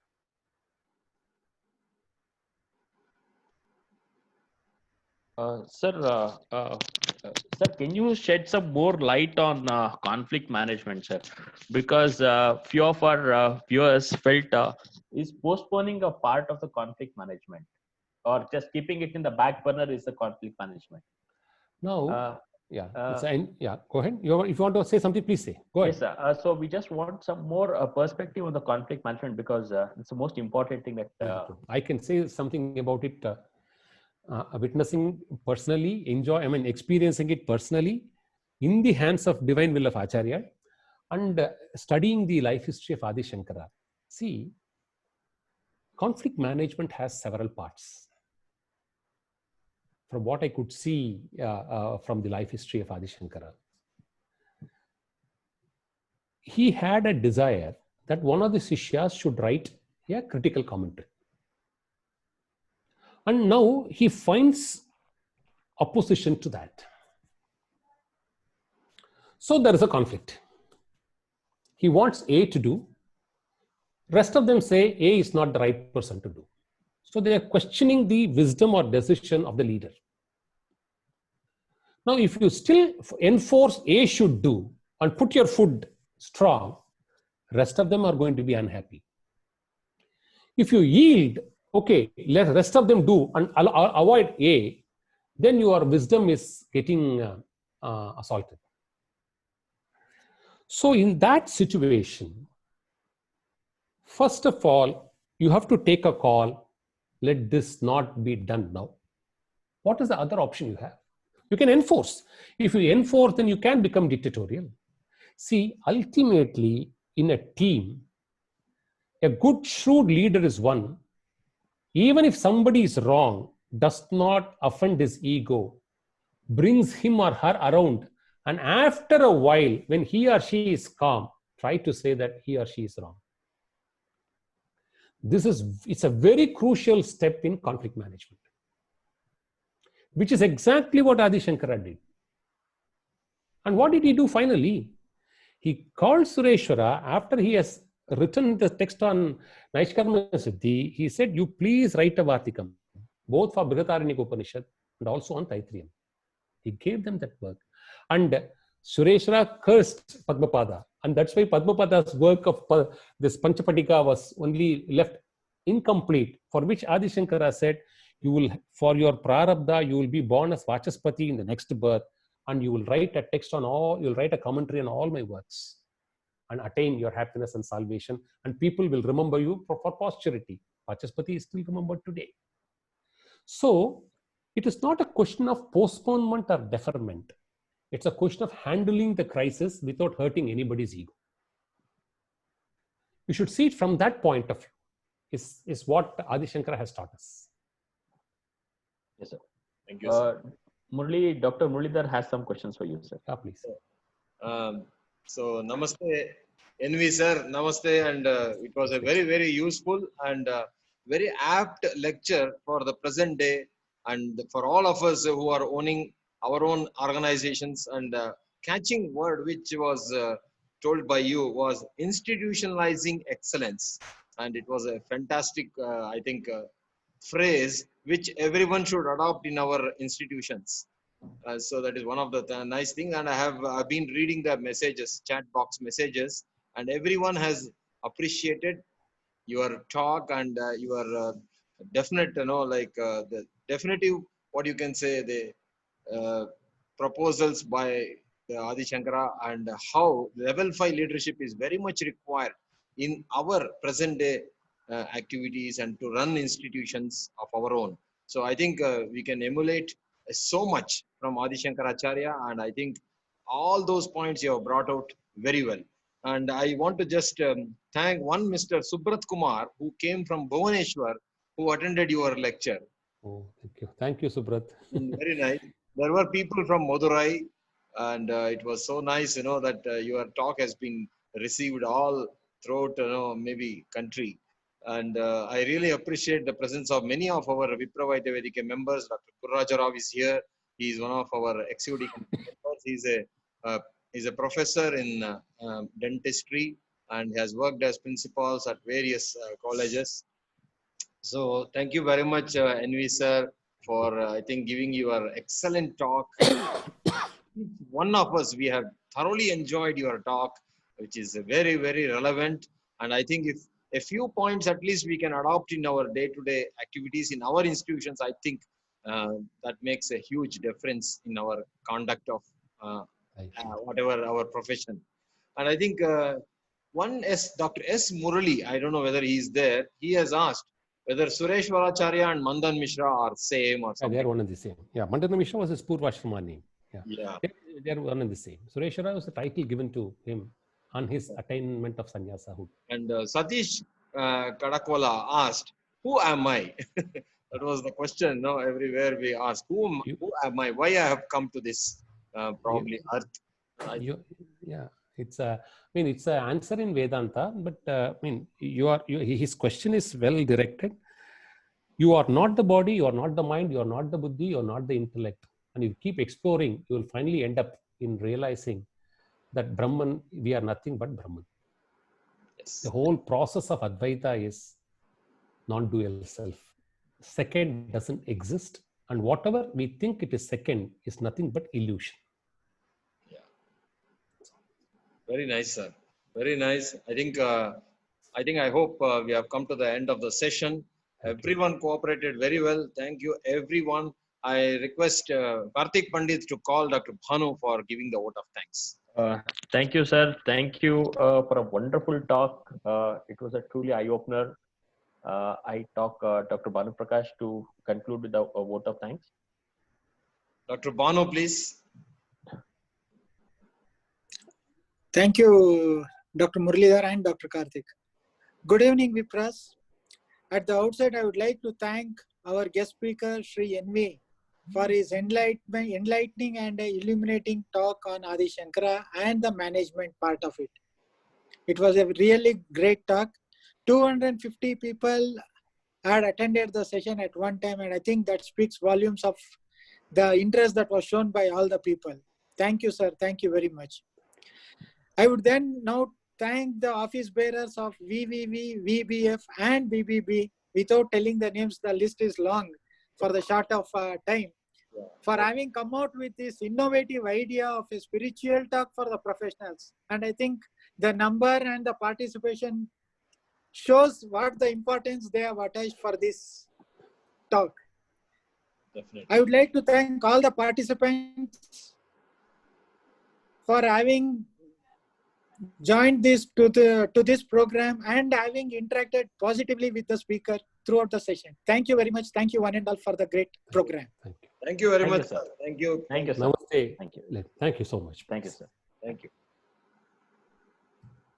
Sir, can you shed some more light on conflict management, sir? Because few of our viewers felt is postponing a part of the conflict management, or just keeping it in the back burner is the conflict management.
Now, go ahead. If you want to say something, please say. Go ahead.
Yes, sir. So we just want some more perspective on the conflict management, because it's the most important thing that
I can say something about it. Witnessing personally, experiencing it personally in the hands of divine will of Acharya, and studying the life history of Adi Shankara. See, conflict management has several parts. From what I could see from the life history of Adi Shankara, he had a desire that one of the Sishyas should write a critical commentary. And now he finds opposition to that. So there is a conflict. He wants A to do. Rest of them say A is not the right person to do. So they are questioning the wisdom or decision of the leader. Now, if you still enforce A should do and put your foot strong, rest of them are going to be unhappy. If you yield, okay, let rest of them do and avoid A, then your wisdom is getting assaulted. So in that situation, first of all, you have to take a call. Let this not be done now. What is the other option you have? You can enforce. If you enforce, then you can become dictatorial. See, ultimately, in a team, a good, shrewd leader is one. Even if somebody is wrong, does not offend his ego, brings him or her around, and after a while, when he or she is calm, try to say that he or she is wrong. It's a very crucial step in conflict management, which is exactly what Adi Shankara did. And what did he do finally? He called Sureshwara after he has written the text on Naishkarma Siddhi. He said, you please write a Vartikam, both for Brihadaranyaka Upanishad and also on Taittiriya. He gave them that work. And Sureshwara cursed Padmapada. And that's why Padmapada's work of this Panchapadika was only left incomplete, for which Adi Shankara said, you will, for your prarabdha, you will be born as Vachaspati in the next birth, and you will write a text on all, you'll write a commentary on all my works and attain your happiness and salvation. And people will remember you for posterity. Vachaspati is still remembered today. So It is not a question of postponement or deferment. It's a question of handling the crisis without hurting anybody's ego. You should see it from that point of view, is what Adi Shankara has taught us.
Yes, sir.
Thank you, sir.
Dr. Muralidhar has some questions for you, sir.
Yeah, please.
So, namaste, NV sir, namaste, and it was a very, very useful and very apt lecture for the present day, and for all of us who are owning our own organizations. And catching word which was told by you was institutionalizing excellence, and it was a fantastic, I think, phrase which everyone should adopt in our institutions. So that is one of the nice things. And I've been reading the messages, chat box messages, and everyone has appreciated your talk and your definite, the definitive, what you can say, the proposals by the Adi Shankara, and how level 5 leadership is very much required in our present day activities and to run institutions of our own. So I think we can emulate so much from Adi Shankaracharya, and I think all those points you have brought out very well. And I want to just thank one Mr. Subrat Kumar, who came from Bhubaneswar, who attended your lecture.
Oh, thank you. Thank you, Subrat.
Very nice. There were people from Madurai, and it was so nice, that your talk has been received all throughout, maybe country. And I really appreciate the presence of many of our Vipra Vaidya Vedike members. Dr. Gururaja Rao is here. He is one of our executive members. He's a professor in dentistry and has worked as principals at various colleges. So thank you very much, NV sir, for I think giving your excellent talk. One of us, we have thoroughly enjoyed your talk, which is very, very relevant. And I think if a few points at least we can adopt in our day-to-day activities in our institutions, I think that makes a huge difference in our conduct of whatever our profession. And I think Dr. S. Murali, I don't know whether he is there, he has asked whether Sureshwaracharya and Mandan Mishra are same or something.
They are one and the same. Yeah, Mandan Mishra was his Purvashrama name.
Yeah.
They are one and the same. Sureshwara was the title given to him on his attainment of sannyasahood.
And Satish Kadakwala asked, who am I? That was the question, everywhere we ask, who am I? Why I have come to this probably earth?
It's it's an answer in Vedanta, but his question is well directed. You are not the body, you are not the mind, you are not the buddhi, you are not the intellect. And if you keep exploring, you will finally end up in realizing that Brahman, we are nothing but Brahman.
Yes.
The whole process of Advaita is non-dual self. Second doesn't exist, and whatever we think it is second is nothing but illusion.
Yeah. Very nice, sir. Very nice. I hope we have come to the end of the session. Everyone cooperated very well. Thank you, everyone. I request Karthik Pandit to call Dr. Bhanu for giving the vote of thanks.
Thank you, sir. Thank you for a wonderful talk. It was a truly eye-opener. I talk Dr. Bhanu Prakash to conclude with a vote of thanks.
Dr. Bhanu, please.
Thank you, Dr. Muralidhar and Dr. Karthik. Good evening, Vipras. At the outset, I would like to thank our guest speaker, Sri NV, for his enlightening and illuminating talk on Adi Shankara and the management part of it. It was a really great talk. 250 people had attended the session at one time, and I think that speaks volumes of the interest that was shown by all the people. Thank you, sir. Thank you very much. I would then now thank the office bearers of VVV, VBF and BBB. Without telling the names, the list is long for the short of time. For having come out with this innovative idea of a spiritual talk for the professionals. And I think the number and the participation shows what the importance they have attached for this talk.
Definitely.
I would like to thank all the participants for having joined this to this program and having interacted positively with the speaker throughout the session. Thank you very much. Thank you one and all for the great program.
Thank you.
Thank you very
Thank you,
much,
sir.
sir. Thank you.
Thank you, sir.
Namaste.
Thank you.
Thank you so much.
Thank you, sir.
Thank you.